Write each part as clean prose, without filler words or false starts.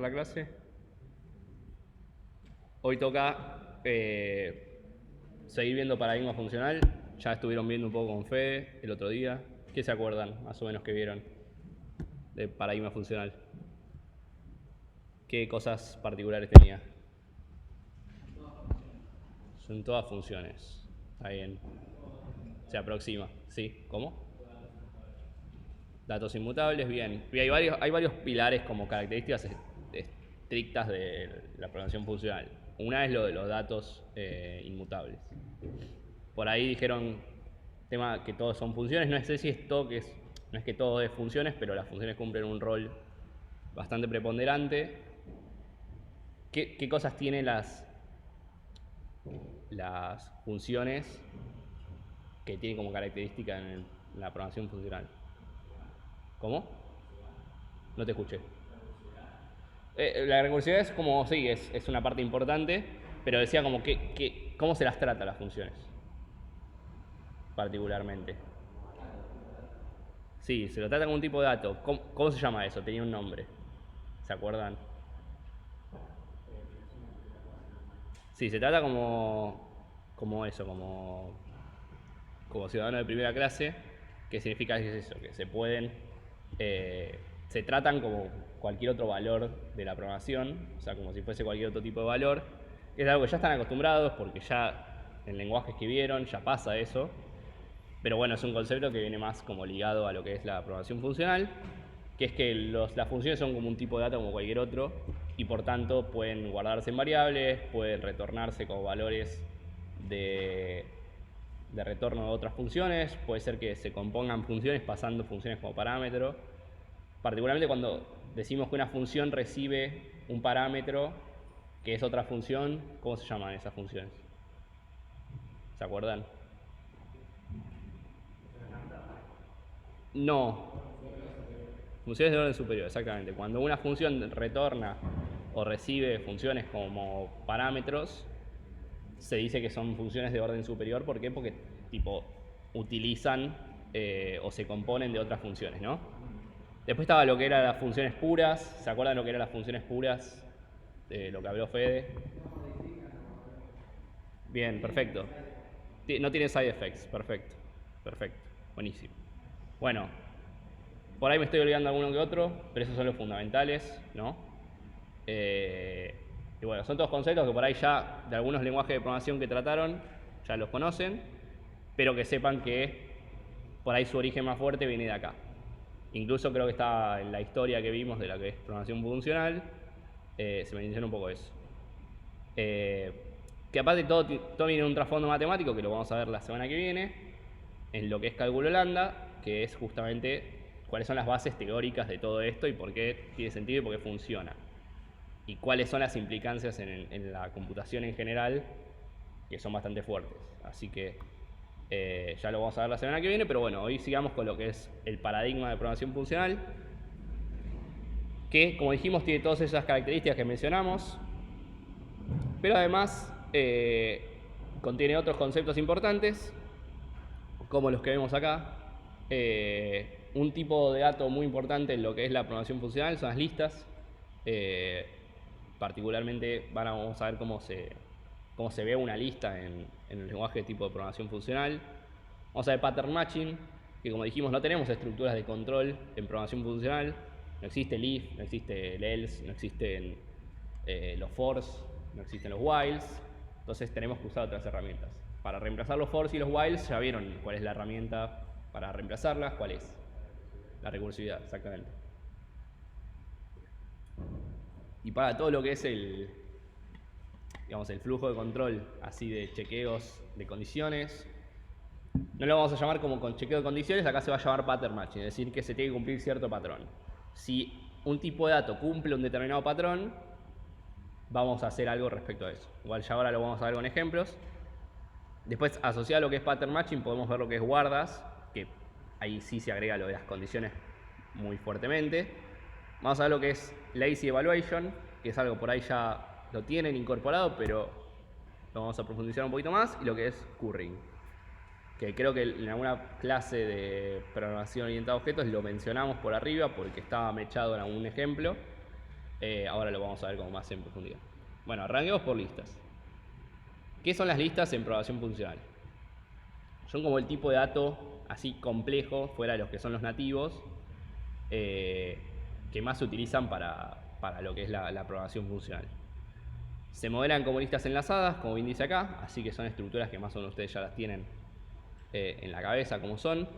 empezar la clase. Hoy toca seguir viendo paradigma funcional. Ya estuvieron viendo un poco con Fede el otro día. ¿Qué se acuerdan más o menos que vieron de paradigma funcional? ¿Qué cosas particulares tenía? Son todas funciones. Está bien. Se aproxima. ¿Sí? ¿Cómo? Datos inmutables, bien. Y hay varios pilares como características estrictas de la programación funcional. Una es lo de los datos inmutables. Por ahí dijeron tema que todos son funciones. No sé si esto que es, no es que todo es funciones, pero las funciones cumplen un rol bastante preponderante. ¿Qué cosas tienen las funciones que tienen como característica en la programación funcional? ¿Cómo? No te escuché. La recursividad es como, sí, es una parte importante, pero decía como cómo se las trata las funciones, particularmente. Sí, se lo trata como un tipo de dato. ¿Cómo se llama eso? Tenía un nombre. ¿Se acuerdan? Sí, se trata como eso, como ciudadano de primera clase, que significa que es eso, que se pueden, se tratan como cualquier otro valor de la programación, o sea, como si fuese cualquier otro tipo de valor, que es algo que ya están acostumbrados porque ya en lenguajes que vieron ya pasa eso, pero bueno, es un concepto que viene más como ligado a lo que es la programación funcional, que es que las funciones son como un tipo de dato como cualquier otro y por tanto pueden guardarse en variables, pueden retornarse como valores de, de retorno de otras funciones, puede ser que se compongan funciones pasando funciones como parámetro, particularmente cuando decimos que una función recibe un parámetro que es otra función, ¿cómo se llaman esas funciones? ¿Se acuerdan? No, funciones de orden superior, exactamente. Cuando una función retorna o recibe funciones como parámetros, se dice que son funciones de orden superior. ¿Por qué? Porque tipo utilizan o se componen de otras funciones, ¿no? Después estaba lo que eran las funciones puras. ¿Se acuerdan lo que eran las funciones puras? De lo que habló Fede. Bien, perfecto. No tiene side effects, perfecto. Perfecto, buenísimo. Bueno, por ahí me estoy olvidando alguno que otro, pero esos son los fundamentales, ¿no? Y bueno, son todos conceptos que por ahí ya de algunos lenguajes de programación que trataron ya los conocen, pero que sepan que por ahí su origen más fuerte viene de acá. Incluso creo que está en la historia que vimos de la que es programación funcional, se menciona un poco eso. Que aparte todo viene en un trasfondo matemático, que lo vamos a ver la semana que viene, en lo que es cálculo lambda, que es justamente cuáles son las bases teóricas de todo esto y por qué tiene sentido y por qué funciona. Y cuáles son las implicancias en la computación en general, que son bastante fuertes. Así que ya lo vamos a ver la semana que viene, pero bueno, hoy sigamos con lo que es el paradigma de programación funcional, que como dijimos tiene todas esas características que mencionamos, pero además contiene otros conceptos importantes, como los que vemos acá. Un tipo de dato muy importante en lo que es la programación funcional son las listas. Particularmente vamos a ver cómo se ve una lista en el lenguaje de tipo de programación funcional. Vamos a ver pattern matching, que como dijimos no tenemos estructuras de control en programación funcional. No existe el if, no existe el else, no existen los fors, no existen los whiles. Entonces tenemos que usar otras herramientas. Para reemplazar los fors y los whiles ya vieron cuál es la herramienta para reemplazarlas, cuál es. La recursividad, exactamente. Y para todo lo que es el flujo de control, así de chequeos de condiciones, no lo vamos a llamar como con chequeo de condiciones, acá se va a llamar pattern matching, es decir, que se tiene que cumplir cierto patrón. Si un tipo de dato cumple un determinado patrón, vamos a hacer algo respecto a eso. Igual ya ahora lo vamos a ver con ejemplos. Después, asociado a lo que es pattern matching, podemos ver lo que es guardas, que ahí sí se agrega lo de las condiciones muy fuertemente. Vamos a ver lo que es lazy evaluation, que es algo por ahí ya lo tienen incorporado, pero lo vamos a profundizar un poquito más. Y lo que es currying, que creo que en alguna clase de programación orientada a objetos lo mencionamos por arriba porque estaba mechado en algún ejemplo. Ahora lo vamos a ver como más en profundidad. Bueno, arranquemos por listas. ¿Qué son las listas en programación funcional? Son como el tipo de dato así complejo, fuera de los que son los nativos, que más se utilizan para lo que es la programación funcional. Se modelan como listas enlazadas, como bien dice acá, así que son estructuras que más o menos ustedes ya las tienen en la cabeza como son.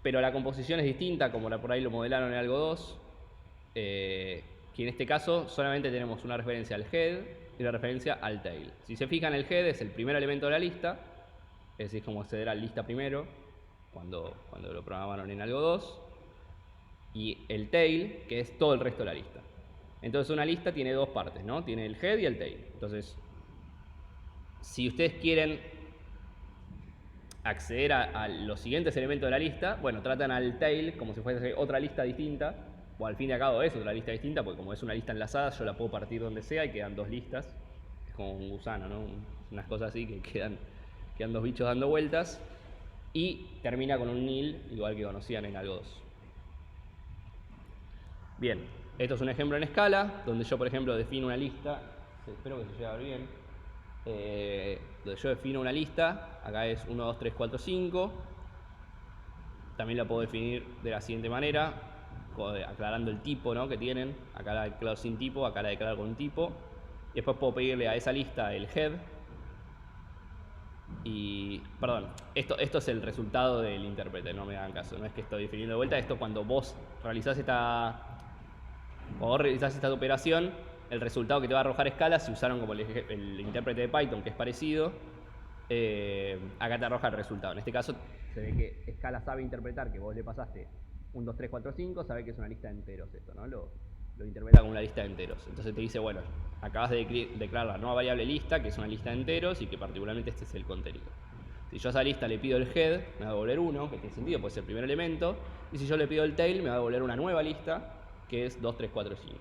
Pero la composición es distinta, como por ahí lo modelaron en algo 2, que en este caso solamente tenemos una referencia al head y una referencia al tail. Si se fijan, el head es el primer elemento de la lista, es decir, como acceder a la lista primero, cuando lo programaron en algo 2, y el tail, que es todo el resto de la lista. Entonces una lista tiene dos partes, ¿no? Tiene el head y el tail. Entonces, si ustedes quieren acceder a los siguientes elementos de la lista, bueno, tratan al tail como si fuese otra lista distinta, o al fin y al cabo es otra lista distinta, porque como es una lista enlazada, yo la puedo partir donde sea y quedan dos listas. Es como un gusano, ¿no? Unas cosas así que quedan dos bichos dando vueltas. Y termina con un nil, igual que conocían en algo 2. Bien, esto es un ejemplo en escala, donde yo, por ejemplo, defino una lista. Espero que se lleve a ver bien. Donde yo defino una lista, acá es 1, 2, 3, 4, 5. También la puedo definir de la siguiente manera, aclarando el tipo, ¿no?, que tienen. Acá la declaro sin tipo, acá la declaro con tipo. Y después puedo pedirle a esa lista el head. Y, perdón, esto es el resultado del intérprete, no me hagan caso, no es que estoy definiendo de vuelta. Esto cuando vos realizás esta operación, el resultado que te va a arrojar escala, si usaron como el intérprete de Python, que es parecido, acá te arroja el resultado. En este caso se ve que escala sabe interpretar que vos le pasaste 1, 2, 3, 4, 5, sabe que es una lista de enteros esto, ¿no? Lo interpreta como una lista de enteros. Entonces te dice, bueno, acabas de declarar la nueva variable lista, que es una lista de enteros y que particularmente este es el contenido. Si yo a esa lista le pido el head, me va a devolver 1, que tiene sentido, puede ser el primer elemento. Y si yo le pido el tail, me va a devolver una nueva lista, que es 2, 3, 4, 5.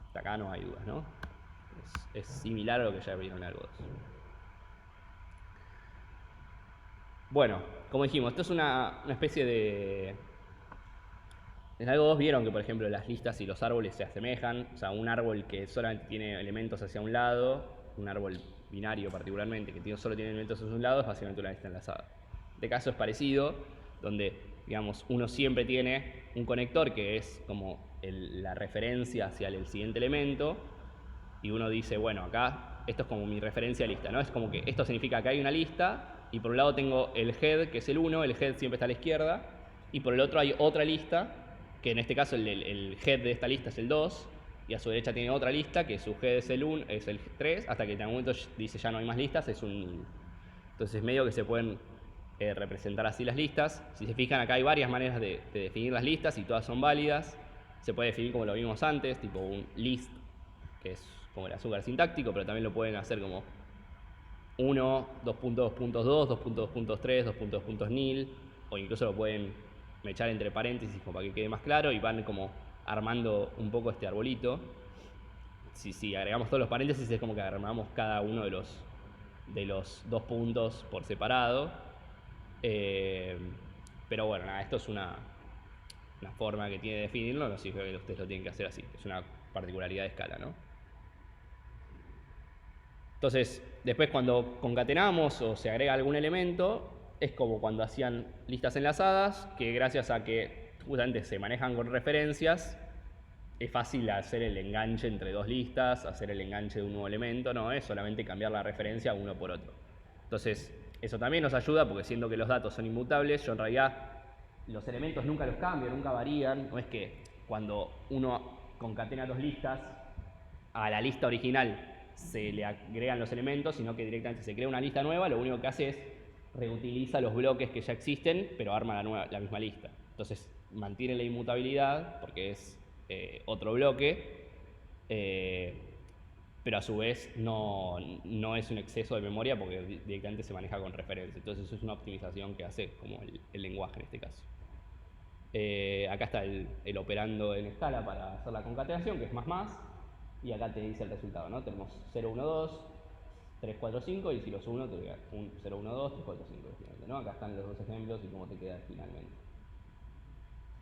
Hasta acá no hay dudas, ¿no? Es similar a lo que ya vieron en algo 2. Bueno, como dijimos, esto es una especie de... En algo 2 vieron que, por ejemplo, las listas y los árboles se asemejan. O sea, un árbol que solamente tiene elementos hacia un lado, un árbol binario particularmente, que solo tiene elementos hacia un lado, es básicamente una lista enlazada. Este caso es parecido, donde, digamos, uno siempre tiene un conector que es como la referencia hacia el siguiente elemento, y uno dice, bueno, acá esto es como mi referencia lista, ¿no? Es como que esto significa que hay una lista, y por un lado tengo el head, que es el 1, el head siempre está a la izquierda, y por el otro hay otra lista, que en este caso el head de esta lista es el 2, y a su derecha tiene otra lista, que su head es el 1, es el 3, hasta que en algún momento dice ya no hay más listas, es un nil. Entonces medio que se pueden representar así las listas. Si se fijan, acá hay varias maneras de definir las listas y todas son válidas. Se puede definir como lo vimos antes, tipo un list, que es como el azúcar sintáctico, pero también lo pueden hacer como 1, 2.2.2, 2.2.3, 2.2. Nil, o incluso lo pueden echar entre paréntesis como para que quede más claro, y van como armando un poco este arbolito. Si agregamos todos los paréntesis es como que armamos cada uno de los 2 puntos por separado. Pero bueno, nada, esto es una forma que tiene de definirlo, no significa que ustedes lo tienen que hacer así, es una particularidad de escala, ¿no? Entonces, después cuando concatenamos o se agrega algún elemento, es como cuando hacían listas enlazadas, que gracias a que justamente se manejan con referencias, es fácil hacer el enganche entre dos listas, hacer el enganche de un nuevo elemento, no es solamente cambiar la referencia uno por otro. Entonces, eso también nos ayuda, porque siendo que los datos son inmutables, yo en realidad los elementos nunca los cambio, nunca varían. No es que cuando uno concatena dos listas, a la lista original se le agregan los elementos, sino que directamente se crea una lista nueva, lo único que hace es reutiliza los bloques que ya existen, pero arma la misma lista. Entonces mantiene la inmutabilidad, porque es otro bloque, pero a su vez no es un exceso de memoria, porque directamente se maneja con referencia. Entonces eso es una optimización que hace como el lenguaje en este caso. Acá está el operando en escala para hacer la concatenación, que es más, y acá te dice el resultado, ¿no? Tenemos 0, 1, 2, 3, 4, 5, y si los 1 te queda 0, 1, 2, 3, 4, 5, ¿no? Acá están los dos ejemplos y cómo te queda finalmente.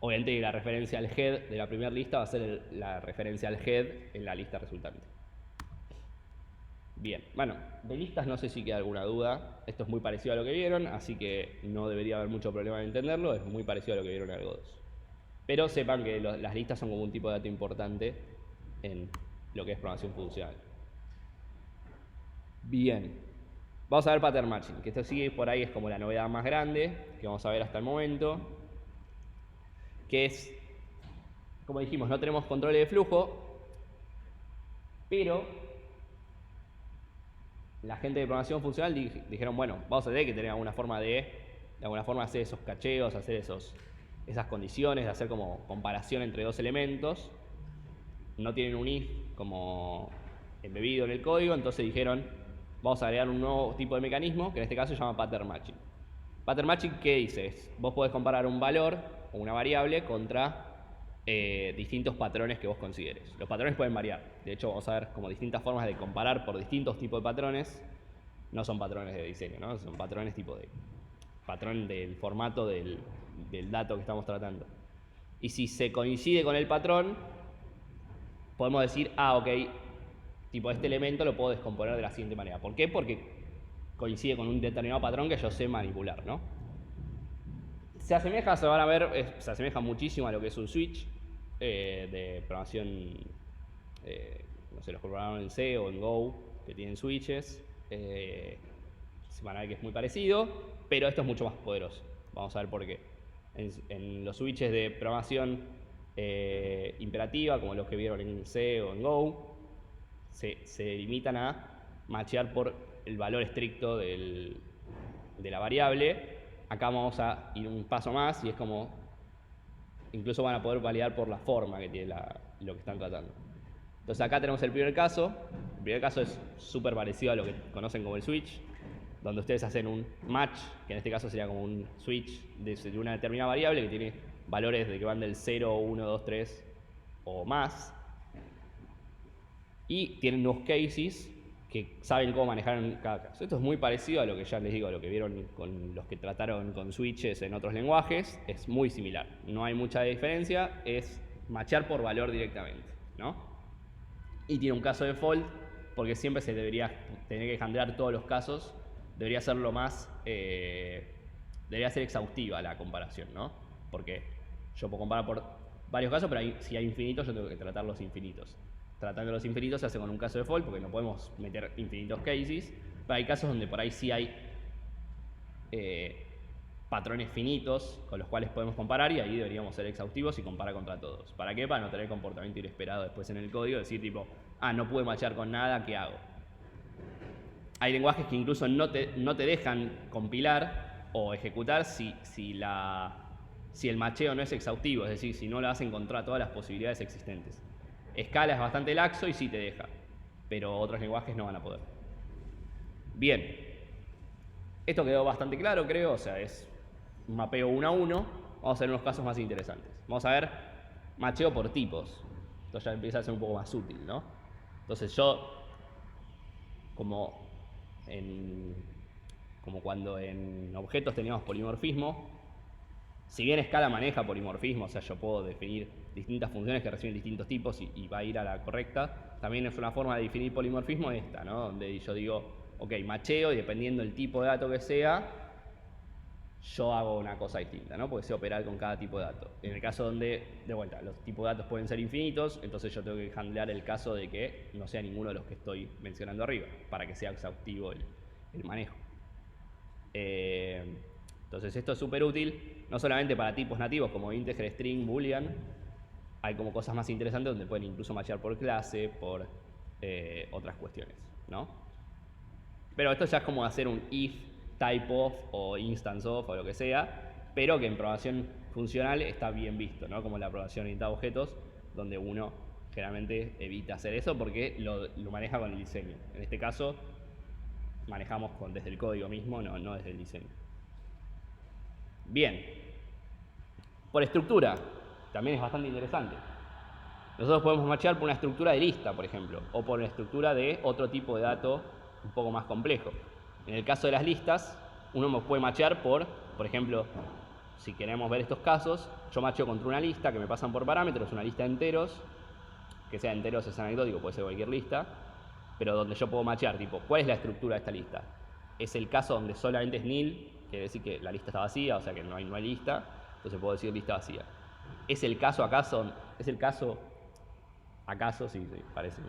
Obviamente la referencia al head de la primera lista va a ser la referencia al head en la lista resultante. Bien, bueno, de listas no sé si queda alguna duda. Esto es muy parecido a lo que vieron, así que no debería haber mucho problema en entenderlo. Es muy parecido a lo que vieron en Algo 2. Pero sepan que las listas son como un tipo de dato importante en lo que es programación funcional. Bien, vamos a ver pattern matching, que esto sí por ahí es como la novedad más grande que vamos a ver hasta el momento, que es, como dijimos, no tenemos controles de flujo, pero la gente de programación funcional dijeron, bueno, vamos a tener que tener alguna forma de alguna forma hacer esos cacheos, hacer esas condiciones, de hacer como comparación entre dos elementos. No tienen un if como embebido en el código, entonces dijeron, vamos a agregar un nuevo tipo de mecanismo, que en este caso se llama pattern matching. Pattern matching, ¿qué dices? Vos podés comparar un valor o una variable contra distintos patrones que vos consideres. Los patrones pueden variar. De hecho, vamos a ver como distintas formas de comparar por distintos tipos de patrones. No son patrones de diseño, ¿no? Son patrones tipo de patrón del formato del dato que estamos tratando. Y si se coincide con el patrón, podemos decir, ok, tipo este elemento lo puedo descomponer de la siguiente manera. ¿Por qué? Porque coincide con un determinado patrón que yo sé manipular, ¿no? Se asemeja, se van a ver, se asemeja muchísimo a lo que es un switch de programación, no sé, los programaron en C o en Go, que tienen switches. Se van a ver que es muy parecido, pero esto es mucho más poderoso. Vamos a ver por qué. En los switches de programación imperativa, como los que vieron en C o en Go, se limitan a machear por el valor estricto de la variable. Acá vamos a ir un paso más y es como, incluso van a poder validar por la forma que tiene lo que están tratando. Entonces acá tenemos el primer caso. El primer caso es súper parecido a lo que conocen como el switch, donde ustedes hacen un match, que en este caso sería como un switch de una determinada variable que tiene valores de que van del 0, 1, 2, 3 o más. Y tienen dos cases que saben cómo manejar en cada caso. Esto es muy parecido a lo que ya les digo, a lo que vieron con los que trataron con switches en otros lenguajes. Es muy similar. No hay mucha diferencia, es matchar por valor directamente, ¿no? Y tiene un caso de default, porque siempre se debería tener que handlear todos los casos. Debería ser lo más... debería ser exhaustiva la comparación, ¿no? Porque yo puedo comparar por varios casos, pero si hay infinitos, yo tengo que tratar los infinitos. Tratando los infinitos se hace con un caso de default, porque no podemos meter infinitos cases, pero hay casos donde por ahí sí hay patrones finitos con los cuales podemos comparar, y ahí deberíamos ser exhaustivos y comparar contra todos. ¿Para qué? Para no tener comportamiento inesperado después en el código, decir tipo, no pude matchar con nada, ¿qué hago? Hay lenguajes que incluso no te dejan compilar o ejecutar si el macheo no es exhaustivo, es decir, si no lo hacen contra todas las posibilidades existentes. Scala es bastante laxo y sí te deja, pero otros lenguajes no van a poder. Bien, esto quedó bastante claro, creo, o sea, es un mapeo 1 a 1. Vamos a ver unos casos más interesantes. Vamos a ver macheo por tipos. Esto ya empieza a ser un poco más útil, ¿no? Entonces yo, como cuando en objetos teníamos polimorfismo, si bien Scala maneja polimorfismo, o sea, yo puedo definir distintas funciones que reciben distintos tipos y va a ir a la correcta, también es una forma de definir polimorfismo esta, ¿no? Donde yo digo, ok, macheo y dependiendo del tipo de dato que sea, yo hago una cosa distinta, ¿no? Porque sé operar con cada tipo de dato. En el caso donde, de vuelta, los tipos de datos pueden ser infinitos, entonces yo tengo que handlear el caso de que no sea ninguno de los que estoy mencionando arriba, para que sea exhaustivo el manejo. Entonces esto es súper útil, no solamente para tipos nativos como integer, string, boolean. Hay como cosas más interesantes donde pueden incluso machear por clase, por otras cuestiones, ¿no? Pero esto ya es como hacer un if, type of o instance of o lo que sea, pero que en programación funcional está bien visto, ¿no? Como la programación orientada a objetos, donde uno generalmente evita hacer eso porque lo maneja con el diseño. En este caso, manejamos desde el código mismo, no desde el diseño. Bien. Por estructura, también es bastante interesante. Nosotros podemos machear por una estructura de lista, por ejemplo, o por una estructura de otro tipo de dato un poco más complejo. En el caso de las listas, uno puede machear por ejemplo, si queremos ver estos casos, yo macheo contra una lista que me pasan por parámetros, una lista de enteros, que sea enteros es anecdótico, puede ser cualquier lista, pero donde yo puedo machear, tipo, ¿cuál es la estructura de esta lista? Es el caso donde solamente es nil, quiere decir que la lista está vacía, o sea que no hay lista, entonces puedo decir lista vacía. ¿Es el caso acaso? ¿Es el caso acaso? Sí, parece un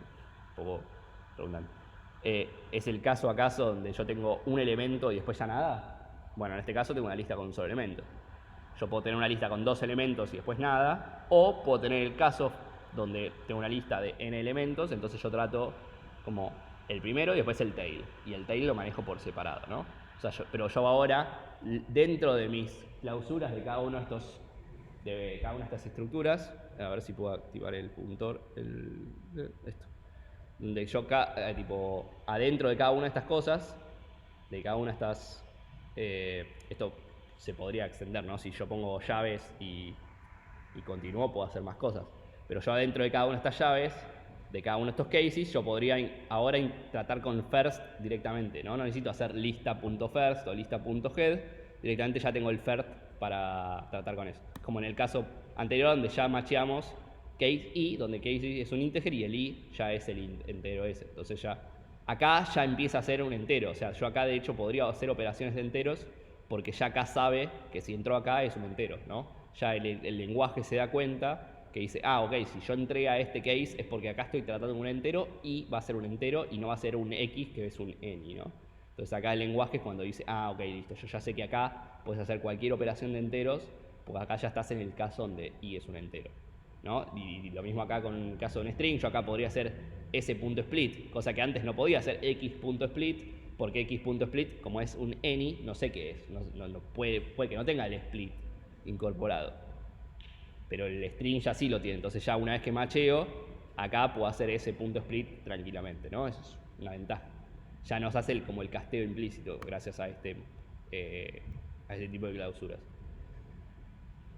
poco redundante. ¿Es el caso acaso donde yo tengo un elemento y después ya nada? Bueno, en este caso tengo una lista con un solo elemento. Yo puedo tener una lista con 2 elementos y después nada, o puedo tener el caso donde tengo una lista de n elementos, entonces yo trato como el primero y después el tail. Y el tail lo manejo por separado, ¿no? O sea, pero yo ahora, dentro de mis clausuras de cada uno de estas estructuras, a ver si puedo activar el puntor, esto. Donde yo tipo, adentro de cada una de estas cosas, de cada una de estas, esto se podría extender, ¿no? Si yo pongo llaves y continúo, puedo hacer más cosas. Pero yo adentro de cada una de estas llaves, de cada uno de estos cases, yo podría ahora tratar con first directamente, ¿no? No necesito hacer lista.first o lista.head, directamente ya tengo el first para tratar con eso. Como en el caso anterior donde ya macheamos case i, donde case i es un integer y el i ya es el entero ese. Entonces acá ya empieza a ser un entero. O sea, yo acá de hecho podría hacer operaciones de enteros porque ya acá sabe que si entró acá es un entero, ¿no? Ya el lenguaje se da cuenta que dice, ok, si yo entré a este case es porque acá estoy tratando de un entero y va a ser un entero y no va a ser un x que es un any, ¿no? Entonces acá el lenguaje es cuando dice, ok, listo, yo ya sé que acá puedes hacer cualquier operación de enteros porque acá ya estás en el caso donde i es un entero, ¿no? Y lo mismo acá con el caso de un string, yo acá podría hacer s.split, cosa que antes no podía hacer x.split porque x.split, como es un any, no sé qué es, puede que no tenga el split incorporado. Pero el string ya sí lo tiene, entonces ya una vez que macheo, acá puedo hacer ese punto split tranquilamente, ¿no? Eso es una ventaja. Ya nos hace como el casteo implícito gracias a este tipo de clausuras.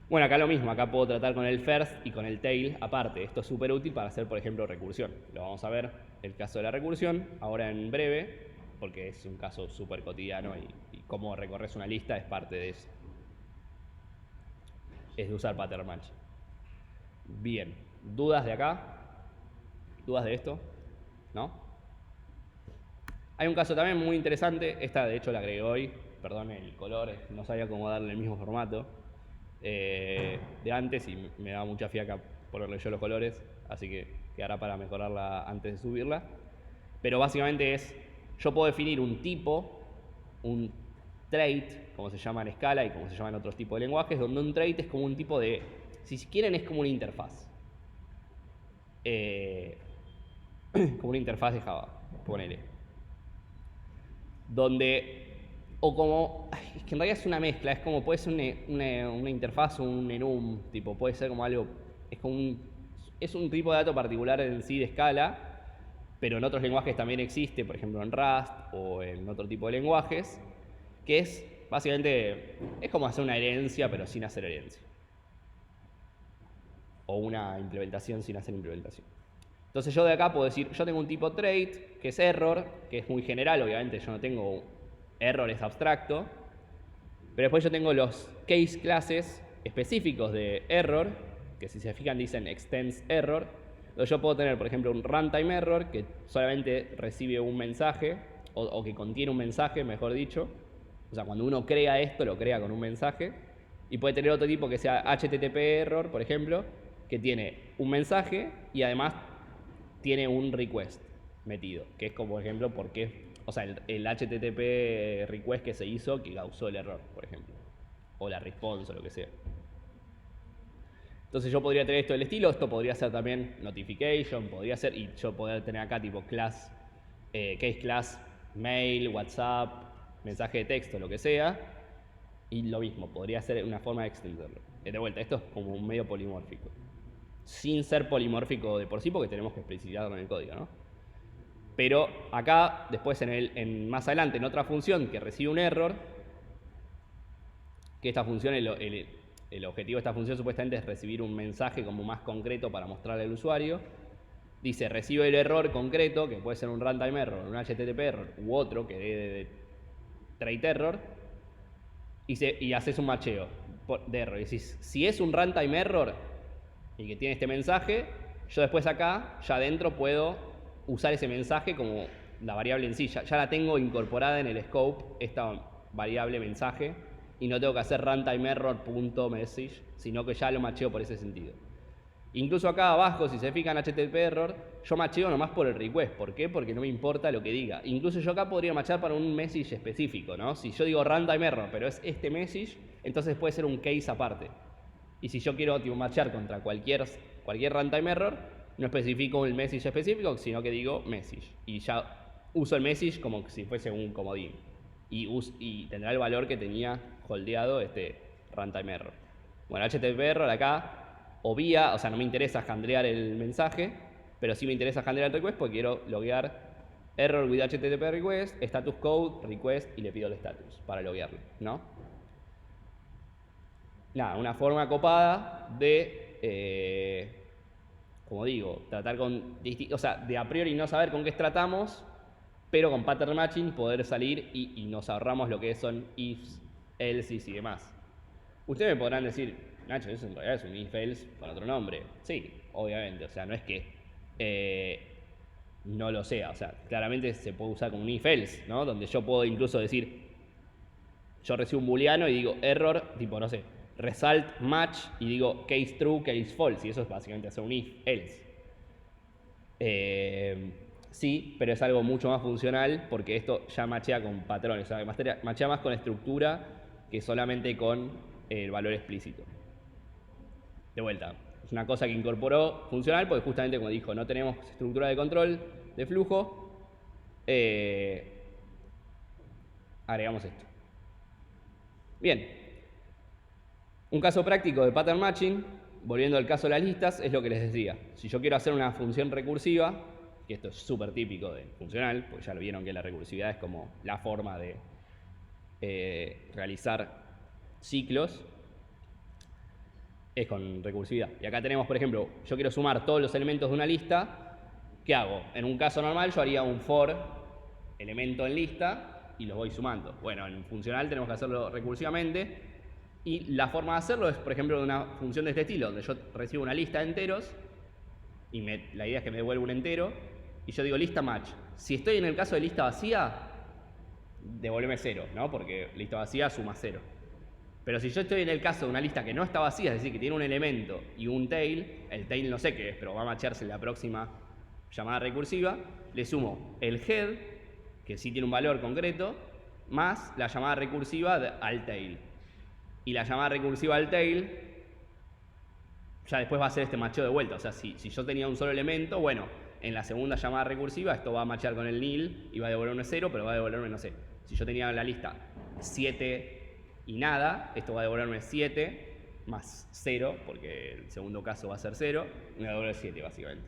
Bueno, acá lo mismo, acá puedo tratar con el first y con el tail aparte. Esto es súper útil para hacer, por ejemplo, recursión. Lo vamos a ver el caso de la recursión ahora en breve, porque es un caso súper cotidiano y cómo recorres una lista es parte de eso. Es de usar pattern match. Bien, ¿dudas de acá? ¿Dudas de esto? ¿No? Hay un caso también muy interesante, esta de hecho la agregué hoy, perdón el color, no sabía cómo darle el mismo formato de antes y me daba mucha fiaca ponerle yo los colores, así que quedará para mejorarla antes de subirla. Pero básicamente yo puedo definir un tipo, un trait, como se llama en Scala y como se llama en otros tipos de lenguajes, donde un trait es como un tipo de, si quieren es como una interfaz. Como una interfaz de Java, ponele. Donde, o como, es que en realidad es una mezcla, es como puede ser una interfaz o un enum, tipo, puede ser como algo, es un tipo de dato particular en sí de Scala, pero en otros lenguajes también existe, por ejemplo en Rust o en otro tipo de lenguajes, que es básicamente, es como hacer una herencia pero sin hacer herencia. O una implementación sin hacer implementación. Entonces yo de acá puedo decir, yo tengo un tipo trait, que es error, que es muy general, obviamente yo no tengo error, es abstracto, pero después yo tengo los case classes específicos de error, que si se fijan dicen extends error. Entonces yo puedo tener, por ejemplo, un runtime error, que solamente recibe un mensaje, o que contiene un mensaje, mejor dicho. O sea, cuando uno crea esto, lo crea con un mensaje. Y puede tener otro tipo que sea HTTP error, por ejemplo, que tiene un mensaje y además tiene un request metido, que es como, por ejemplo, o sea, el HTTP request que se hizo que causó el error, por ejemplo, o la response o lo que sea. Entonces yo podría tener esto del estilo, esto podría ser también notification, podría ser, y yo podría tener acá tipo class, case class, mail, WhatsApp, mensaje de texto, lo que sea, y lo mismo, podría ser una forma de extenderlo. De vuelta, esto es como un medio polimórfico. Sin ser polimórfico de por sí, porque tenemos que explicitarlo en el código, ¿no? Pero acá, después más adelante, en otra función que recibe un error, que esta función, el objetivo de esta función supuestamente es recibir un mensaje como más concreto para mostrarle al usuario. Dice, recibe el error concreto, que puede ser un runtime error, un HTTP error, u otro que dé de trait error, y haces un macheo. de error. Y si es un runtime error y que tiene este mensaje, yo después acá, ya adentro, puedo usar ese mensaje como la variable en sí. Ya la tengo incorporada en el scope, esta variable mensaje, y no tengo que hacer runtime error.message, sino que ya lo macheo por ese sentido. Incluso acá abajo, si se fijan HTTP error, yo macheo nomás por el request. ¿Por qué? Porque no me importa lo que diga. Incluso yo acá podría machear para un message específico, ¿no? Si yo digo runtime error, pero es este message, entonces puede ser un case aparte. Y si yo quiero tipo, machear contra cualquier runtime error, no especifico el message específico, sino que digo message. Y ya uso el message como si fuese un comodín. Y tendrá el valor que tenía holdeado este runtime error. Bueno, HTTP error acá obvia, o sea, no me interesa handlear el mensaje, pero sí me interesa handlear el request porque quiero loguear error with HTTP request, status code, request y le pido el status para loguearlo, ¿no? Nada, una forma copada de, como digo, tratar con, o sea, de a priori no saber con qué tratamos, pero con pattern matching poder salir y nos ahorramos lo que son ifs, else's y demás. Ustedes me podrán decir, Nacho, eso en realidad es un if-else con otro nombre. Sí, obviamente, o sea, no es que no lo sea, o sea, claramente se puede usar como un if-else, ¿no? Donde yo puedo incluso decir, yo recibo un booleano y digo error, tipo, no sé, result match y digo case true, case false, y eso es básicamente hacer un if-else. Sí, pero es algo mucho más funcional porque esto ya machea con patrones, o sea, machea más con estructura que solamente con el valor explícito. De vuelta, es una cosa que incorporó funcional porque justamente como dijo, no tenemos estructura de control de flujo, agregamos esto. Bien, un caso práctico de pattern matching, volviendo al caso de las listas, es lo que les decía. Si yo quiero hacer una función recursiva, que esto es súper típico de funcional, porque ya lo vieron que la recursividad es como la forma de realizar ciclos, es con recursividad. Y acá tenemos, por ejemplo, yo quiero sumar todos los elementos de una lista, ¿qué hago? En un caso normal yo haría un for elemento en lista y los voy sumando. Bueno, en funcional tenemos que hacerlo recursivamente y la forma de hacerlo es, por ejemplo, de una función de este estilo, donde yo recibo una lista de enteros y la idea es que me devuelva un entero y yo digo lista match. Si estoy en el caso de lista vacía, devuélveme 0, ¿no? Porque lista vacía suma 0. Pero si yo estoy en el caso de una lista que no está vacía, es decir, que tiene un elemento y un tail, el tail no sé qué es, pero va a macharse en la próxima llamada recursiva, le sumo el head, que sí tiene un valor concreto, más la llamada recursiva al tail. Y la llamada recursiva al tail ya después va a ser este macheo de vuelta. O sea, si yo tenía un solo elemento, bueno, en la segunda llamada recursiva esto va a machear con el nil y va a devolverme 0, pero va a devolverme, no sé, si yo tenía en la lista 7 y nada, esto va a devolverme 7 más 0, porque el segundo caso va a ser 0, y me va a devolver 7 básicamente.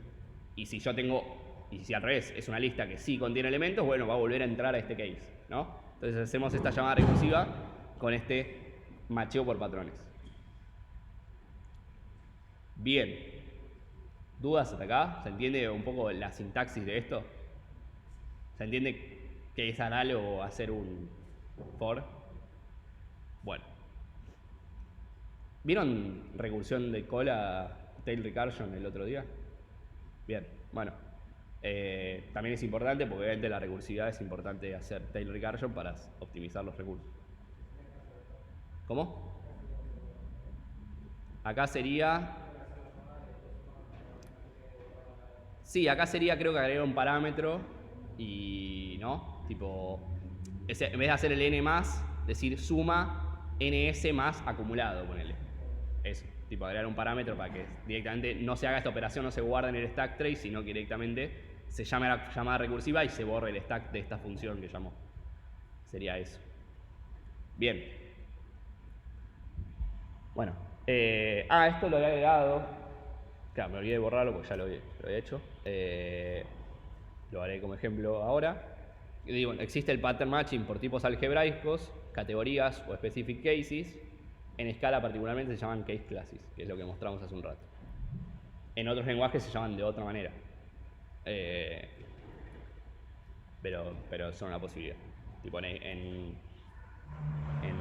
Y si yo tengo, y si al revés es una lista que sí contiene elementos, bueno, va a volver a entrar a este case, ¿no? Entonces hacemos esta llamada recursiva con este macheo por patrones. Bien. ¿Dudas hasta acá? ¿Se entiende un poco la sintaxis de esto? ¿Se entiende que es análogo a hacer un for? Bueno. ¿Vieron recursión de cola tail recursion el otro día? Bien, bueno. También es importante porque obviamente la recursividad es importante hacer tail recursion para optimizar los recursos. ¿Cómo? Acá sería... Sí, acá sería creo que agregar un parámetro y... ¿no? Tipo... en vez de hacer el n más, decir suma ns más acumulado, ponele. Eso, tipo agregar un parámetro para que directamente no se haga esta operación, no se guarde en el stack trace, sino que directamente se llame a la llamada recursiva y se borre el stack de esta función que llamó. Sería eso. Bien. Bueno. Esto lo había agregado. Claro, me olvidé de borrarlo porque ya lo había hecho. Lo haré como ejemplo ahora. Digo, existe el pattern matching por tipos algebraicos, categorías o specific cases. En escala particularmente se llaman case classes, que es lo que mostramos hace un rato. En otros lenguajes se llaman de otra manera. Pero son una posibilidad. Tipo en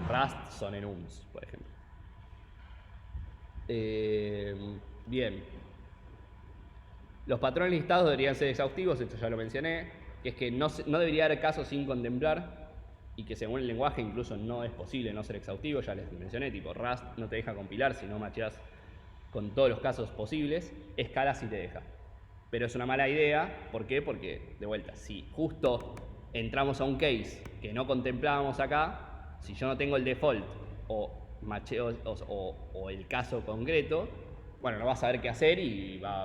Rust son enums, por ejemplo. Bien. Los patrones listados deberían ser exhaustivos, esto ya lo mencioné, que es que no debería haber casos sin contemplar y que según el lenguaje incluso no es posible no ser exhaustivo, ya les mencioné, tipo Rust no te deja compilar si no macheas con todos los casos posibles, Scala sí te deja. Pero es una mala idea, ¿por qué? Porque, de vuelta, si justo entramos a un case que no contemplábamos acá, si yo no tengo el default o macheo o el caso concreto, bueno, no va a saber qué hacer y va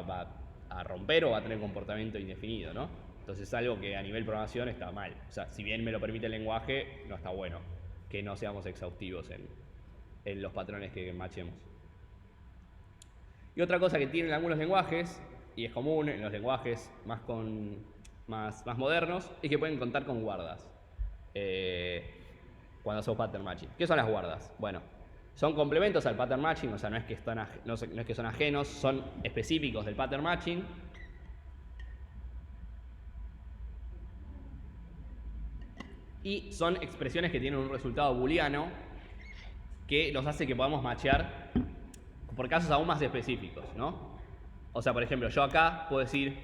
a romper o va a tener comportamiento indefinido, ¿no? Entonces es algo que a nivel programación está mal. O sea, si bien me lo permite el lenguaje, no está bueno que no seamos exhaustivos en los patrones que machemos. Y otra cosa que tienen algunos lenguajes, y es común en los lenguajes más modernos, es que pueden contar con guardas cuando hacemos pattern matching. ¿Qué son las guardas? Bueno, son complementos al pattern matching, o sea, no es que son ajenos, son específicos del pattern matching. Y son expresiones que tienen un resultado booleano que nos hace que podamos matchear por casos aún más específicos, ¿no? O sea, por ejemplo, yo acá puedo decir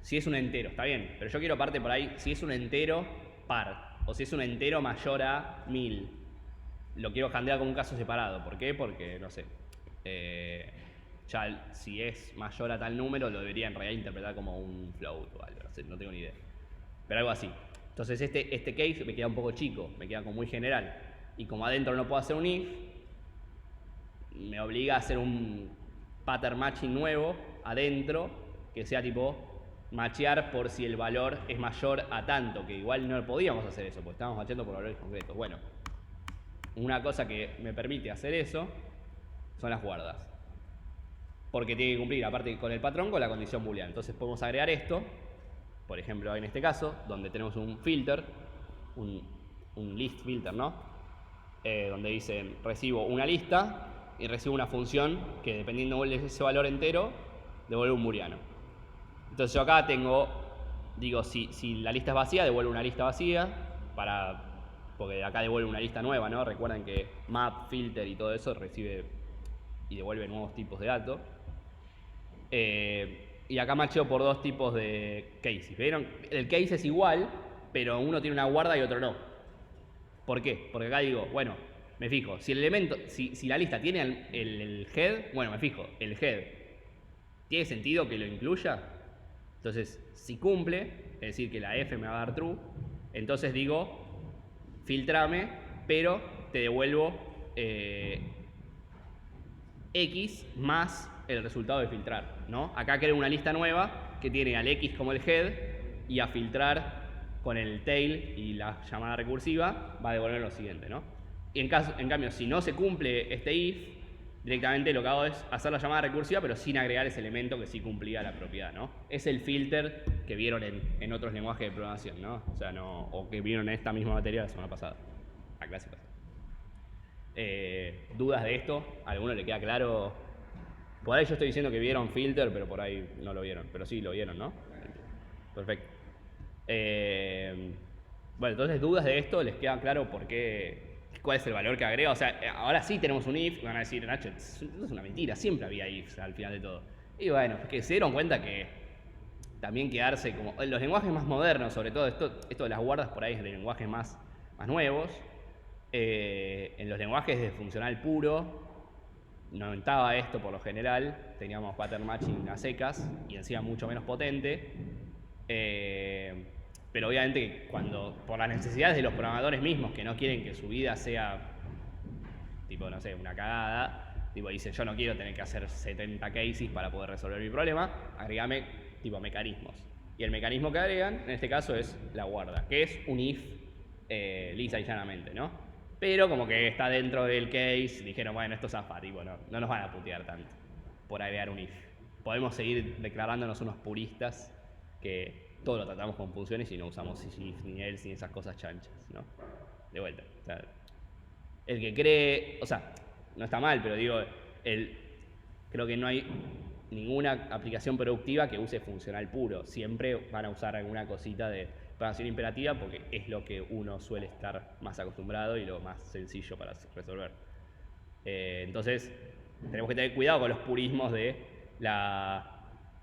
si es un entero, está bien, pero yo quiero parte por ahí, si es un entero par, o si es un entero mayor a 1000. Lo quiero handear como un caso separado. ¿Por qué? Porque, no sé, ya si es mayor a tal número lo debería en realidad interpretar como un float o algo, no tengo ni idea. Pero algo así. Entonces este case me queda un poco chico, me queda como muy general. Y como adentro no puedo hacer un if, me obliga a hacer un pattern matching nuevo adentro que sea tipo machear por si el valor es mayor a tanto, que igual no podíamos hacer eso porque estábamos macheando por valores concretos. Bueno, una cosa que me permite hacer eso son las guardas. Porque tiene que cumplir, aparte con el patrón, con la condición booleana. Entonces podemos agregar esto, por ejemplo en este caso, donde tenemos un filter, un list filter, ¿no? Donde dicen recibo una lista y recibo una función que dependiendo de ese valor entero, devuelve un booleano. Entonces yo acá digo, si la lista es vacía, devuelve una lista vacía, porque acá devuelve una lista nueva, ¿no? Recuerden que map, filter y todo eso recibe y devuelve nuevos tipos de datos. Y acá macheo por dos tipos de cases. ¿Vieron? El case es igual, pero uno tiene una guarda y otro no. ¿Por qué? Porque acá digo, bueno, me fijo, si el elemento, si la lista tiene el head, bueno, me fijo, el head, ¿tiene sentido que lo incluya? Entonces, si cumple, es decir, que la f me va a dar true, entonces digo, filtrame, pero te devuelvo x más el resultado de filtrar, ¿no? Acá creo una lista nueva que tiene al x como el head y a filtrar con el tail y la llamada recursiva va a devolver lo siguiente, ¿no? Y en cambio, si no se cumple este if, directamente lo que hago es hacer la llamada recursiva, pero sin agregar ese elemento que sí cumplía la propiedad, ¿no? Es el filter que vieron en otros lenguajes de programación, ¿no? O sea, o que vieron en esta misma materia la semana pasada, la clase pasada. ¿Dudas de esto? ¿A alguno le queda claro? Por ahí yo estoy diciendo que vieron filter, pero por ahí no lo vieron. Pero sí lo vieron, ¿no? Perfecto. Bueno, entonces dudas de esto, ¿les queda claro por qué? ¿Cuál es el valor que agrega? O sea, ahora sí tenemos un if, van a decir, Nacho, esto es una mentira, siempre había ifs al final de todo. Y bueno, es que se dieron cuenta que también quedarse como... En los lenguajes más modernos, sobre todo, esto de las guardas por ahí es de lenguajes más nuevos. En los lenguajes de funcional puro, no estaba esto por lo general, teníamos pattern matching a secas y encima mucho menos potente. Pero obviamente por las necesidades de los programadores mismos que no quieren que su vida sea tipo, no sé, una cagada, tipo dicen yo no quiero tener que hacer 70 cases para poder resolver mi problema, agregame tipo mecanismos. Y el mecanismo que agregan en este caso es la guarda, que es un if lisa y llanamente, ¿no? Pero como que está dentro del case, dijeron bueno, esto zafa, tipo, no nos van a putear tanto por agregar un if. Podemos seguir declarándonos unos puristas que todo lo tratamos con funciones y no usamos if ni else ni esas cosas chanchas, ¿no? De vuelta. O sea, el que cree, o sea, no está mal, pero digo, creo que no hay ninguna aplicación productiva que use funcional puro. Siempre van a usar alguna cosita de programación imperativa porque es lo que uno suele estar más acostumbrado y lo más sencillo para resolver. Entonces, tenemos que tener cuidado con los purismos de la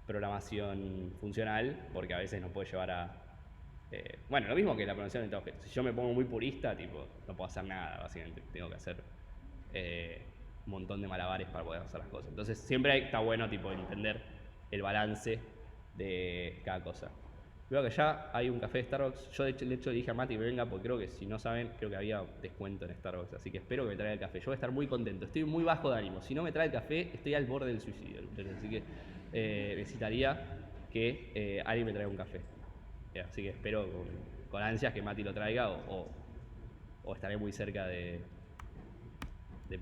programación funcional, porque a veces nos puede llevar a... bueno, lo mismo que la programación de objetos. Si yo me pongo muy purista, tipo, no puedo hacer nada, básicamente. Tengo que hacer un montón de malabares para poder hacer las cosas. Entonces siempre está bueno tipo, entender el balance de cada cosa. Veo que ya hay un café de Starbucks. Yo de hecho le dije a Mati que venga porque creo que si no saben, creo que había descuento en Starbucks. Así que espero que me traiga el café. Yo voy a estar muy contento. Estoy muy bajo de ánimo. Si no me trae el café, estoy al borde del suicidio. Así que necesitaría que alguien me traiga un café. Así que espero con ansias que Mati lo traiga o estaré muy cerca de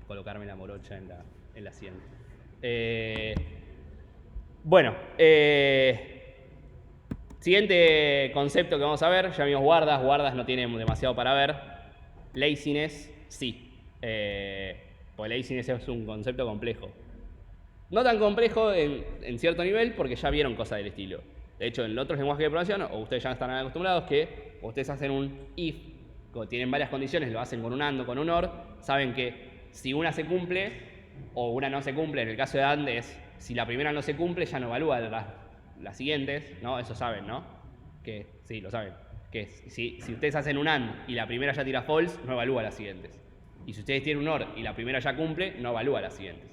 colocarme la morocha en la sien. Bueno, siguiente concepto que vamos a ver, ya vimos guardas. Guardas no tienen demasiado para ver. Laziness, sí. Pues laziness es un concepto complejo. No tan complejo en cierto nivel porque ya vieron cosas del estilo. De hecho, en otros lenguajes de programación, o ustedes ya están acostumbrados que ustedes hacen un if, tienen varias condiciones, lo hacen con un AND o con un OR, saben que si una se cumple o una no se cumple, en el caso de AND es, si la primera no se cumple, ya no evalúa las siguientes, ¿no? Eso saben, ¿no? Que sí, lo saben. Que si ustedes hacen un AND y la primera ya tira false, no evalúa las siguientes. Y si ustedes tienen un OR y la primera ya cumple, no evalúa las siguientes.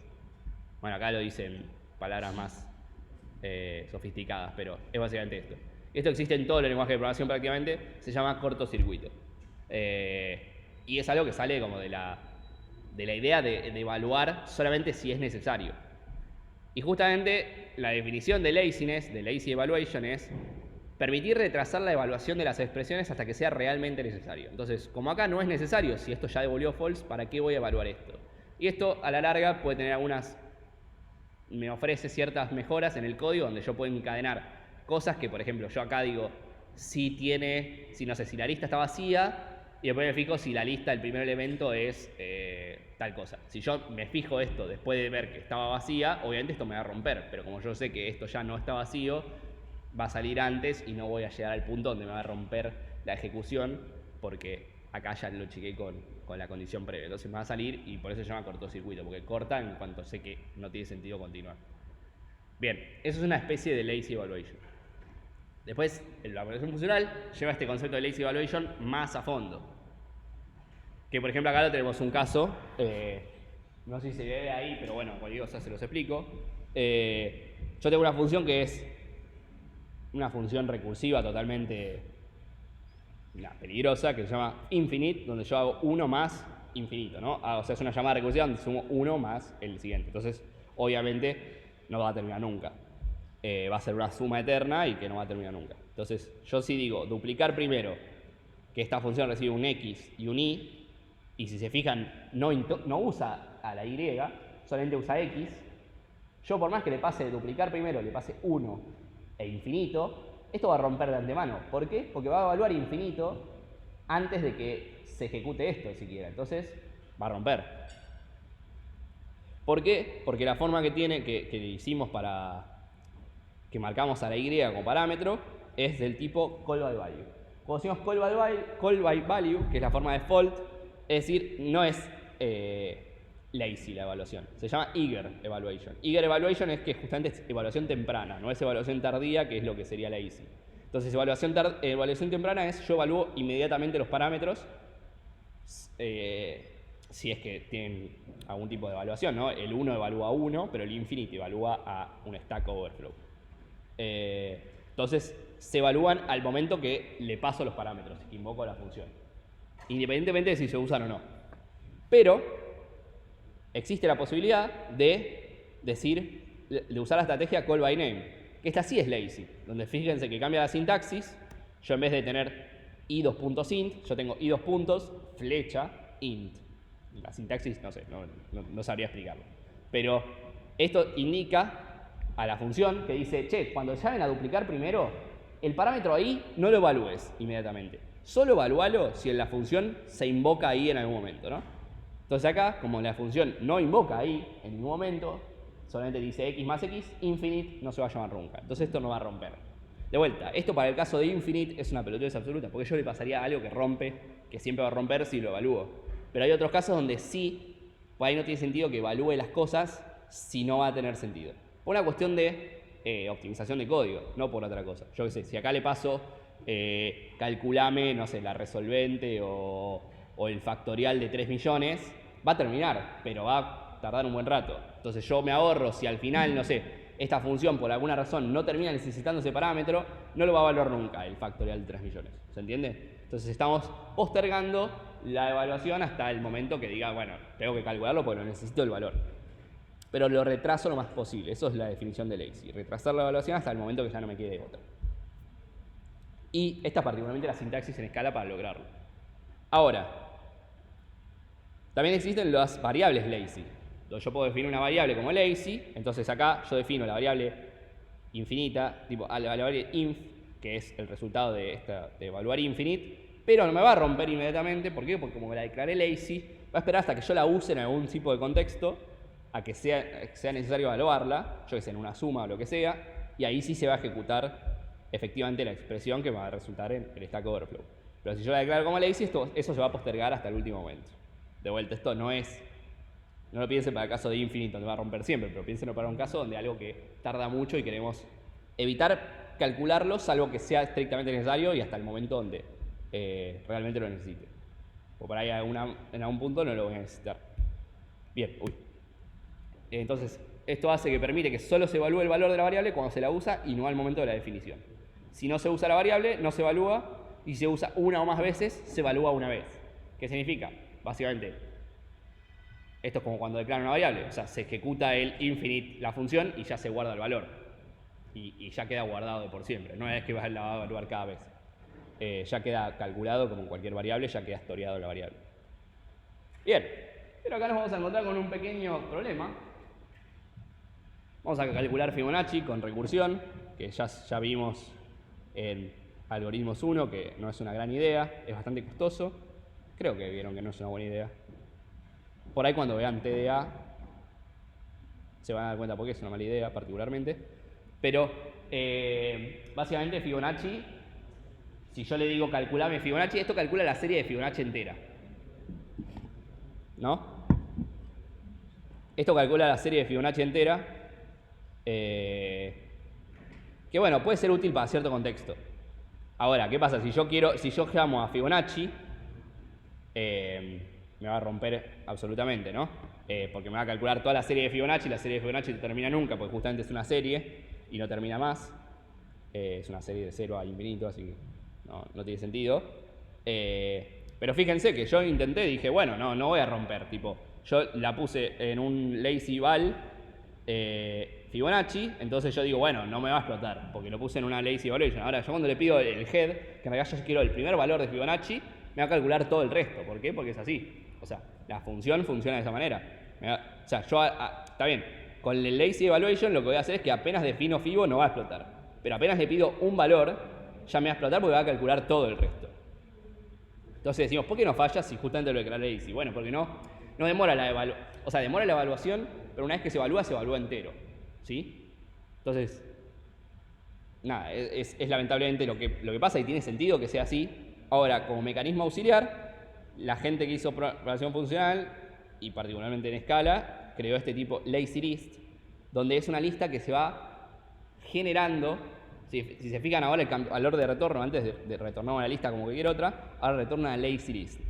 Bueno, acá lo dicen palabras más sofisticadas, pero es básicamente esto. Esto existe en todos los lenguajes de programación prácticamente, se llama cortocircuito. Y es algo que sale como de la idea de evaluar solamente si es necesario. Y justamente la definición de laziness, de lazy evaluation, es permitir retrasar la evaluación de las expresiones hasta que sea realmente necesario. Entonces, como acá no es necesario, si esto ya devolvió false, ¿para qué voy a evaluar esto? Y esto a la larga puede tener me ofrece ciertas mejoras en el código donde yo puedo encadenar cosas que, por ejemplo, yo acá digo, si no sé, si la lista está vacía, y después me fijo si la lista, el primer elemento es tal cosa. Si yo me fijo esto después de ver que estaba vacía, obviamente esto me va a romper, pero como yo sé que esto ya no está vacío, va a salir antes y no voy a llegar al punto donde me va a romper la ejecución, porque acá ya lo chequé con la condición previa. Entonces me va a salir y por eso se llama cortocircuito, porque corta en cuanto sé que no tiene sentido continuar. Bien, eso es una especie de lazy evaluation. Después, la evaluación funcional lleva este concepto de lazy evaluation más a fondo. Que por ejemplo acá lo tenemos un caso, no sé si se ve ahí, pero bueno, cualquier cosa se los explico. Yo tengo una función que es una función recursiva totalmente peligrosa, que se llama infinite, donde yo hago 1 más infinito, ¿no? O sea, es una llamada recursiva donde sumo 1 más el siguiente. Entonces, obviamente, no va a terminar nunca. Va a ser una suma eterna y que no va a terminar nunca. Entonces, yo sí digo, duplicar primero, que esta función recibe un x y un y si se fijan, no usa a la y, solamente usa x. Yo por más que le pase duplicar primero, le pase 1 e infinito, esto va a romper de antemano. ¿Por qué? Porque va a evaluar infinito antes de que se ejecute esto siquiera. Entonces, va a romper. ¿Por qué? Porque la forma que tiene, que hicimos que marcamos a la y como parámetro, es del tipo call by value. Cuando decimos call by value, que es la forma default, es decir, no es lazy la evaluación. Se llama eager evaluation. Eager evaluation es que justamente es evaluación temprana, no es evaluación tardía, que es lo que sería lazy. Entonces, evaluación temprana es yo evalúo inmediatamente los parámetros si es que tienen algún tipo de evaluación, ¿no? El 1 evalúa a 1, pero el infinity evalúa a un stack overflow. Entonces, se evalúan al momento que le paso los parámetros, que invoco la función, independientemente de si se usan o no. Pero existe la posibilidad de usar la estrategia call by name, que esta sí es lazy, donde fíjense que cambia la sintaxis. Yo en vez de tener i2.int, yo tengo i2 flecha int. La sintaxis, no sé, no sabría explicarlo. Pero esto indica a la función que dice, che, cuando llamen a duplicar primero, el parámetro ahí no lo evalúes inmediatamente. Solo evalúalo si en la función se invoca ahí en algún momento, ¿no? Entonces acá, como la función no invoca ahí en ningún momento, solamente dice x más x, infinite no se va a llamar nunca. Entonces esto no va a romper. De vuelta, esto para el caso de infinite es una pelotudez absoluta, porque yo le pasaría algo que rompe, que siempre va a romper si lo evalúo. Pero hay otros casos donde sí, por ahí no tiene sentido que evalúe las cosas si no va a tener sentido. Por una cuestión de optimización de código, no por otra cosa. Yo qué sé, si acá le paso, calculame, no sé, la resolvente o el factorial de 3 millones, va a terminar, pero va a tardar un buen rato. Entonces yo me ahorro, si al final, no sé, esta función por alguna razón no termina necesitando ese parámetro, no lo va a evaluar nunca el factorial de 3 millones. ¿Se entiende? Entonces estamos postergando la evaluación hasta el momento que diga, bueno, tengo que calcularlo porque lo necesito el valor. Pero lo retraso lo más posible. Eso es la definición de lazy. Retrasar la evaluación hasta el momento que ya no me quede otra. Y esta es particularmente la sintaxis en escala para lograrlo. Ahora, también existen las variables lazy. Yo puedo definir una variable como lazy, entonces acá yo defino la variable infinita, tipo la variable inf, que es el resultado de evaluar infinite, pero no me va a romper inmediatamente. ¿Por qué? Porque como la declaré lazy, va a esperar hasta que yo la use en algún tipo de contexto, a que sea necesario evaluarla, yo que sé, en una suma o lo que sea, y ahí sí se va a ejecutar efectivamente la expresión que va a resultar en el Stack Overflow. Pero si yo la declaro como lazy, eso se va a postergar hasta el último momento. De vuelta, esto no lo piensen para el caso de infinite, donde va a romper siempre, pero piénsenlo para un caso donde algo que tarda mucho y queremos evitar calcularlo, salvo que sea estrictamente necesario y hasta el momento donde realmente lo necesite. O por ahí en algún punto no lo voy a necesitar. Bien, entonces, esto hace que permite que solo se evalúe el valor de la variable cuando se la usa y no al momento de la definición. Si no se usa la variable, no se evalúa, y si se usa una o más veces, se evalúa una vez. ¿Qué significa? Básicamente, esto es como cuando declara una variable, o sea, se ejecuta el infinite, la función, y ya se guarda el valor. Y ya queda guardado de por siempre, no es que la va a evaluar cada vez. Ya queda calculado como cualquier variable, ya queda historiado la variable. Bien, pero acá nos vamos a encontrar con un pequeño problema. Vamos a calcular Fibonacci con recursión, que ya vimos en Algoritmos 1, que no es una gran idea, es bastante costoso. Creo que vieron que no es una buena idea. Por ahí cuando vean TDA se van a dar cuenta por qué es una mala idea particularmente. Pero básicamente Fibonacci, si yo le digo calculame Fibonacci, esto calcula la serie de Fibonacci entera. ¿No? Esto calcula la serie de Fibonacci entera. Que bueno, puede ser útil para cierto contexto. Ahora, ¿qué pasa? Si yo llamo a Fibonacci, me va a romper absolutamente, ¿no? Porque me va a calcular toda la serie de Fibonacci. La serie de Fibonacci no termina nunca, porque justamente es una serie y no termina más. Es una serie de 0 a infinito, así que no tiene sentido. Pero fíjense que yo dije, bueno, no voy a romper, tipo, yo la puse en un lazy val Fibonacci, entonces yo digo, bueno, no me va a explotar, porque lo puse en una lazy evaluation. Ahora, yo cuando le pido el head, que en realidad yo quiero el primer valor de Fibonacci, me va a calcular todo el resto. ¿Por qué? Porque es así. O sea, la función funciona de esa manera. O sea, está bien, con el lazy evaluation lo que voy a hacer es que apenas defino Fibo no va a explotar. Pero apenas le pido un valor, ya me va a explotar porque va a calcular todo el resto. Entonces decimos, ¿por qué no falla si justamente lo declaré lazy? Bueno, porque no demora la evaluación. O sea, demora la evaluación, pero una vez que se evalúa entero. ¿Sí? Entonces, nada, es lamentablemente lo que pasa y tiene sentido que sea así. Ahora, como mecanismo auxiliar, la gente que hizo programación funcional, y particularmente en escala, creó este tipo lazy list, donde es una lista que se va generando. Si se fijan ahora el valor de retorno, antes de retornar una lista como cualquier otra, ahora retorna a lazy list.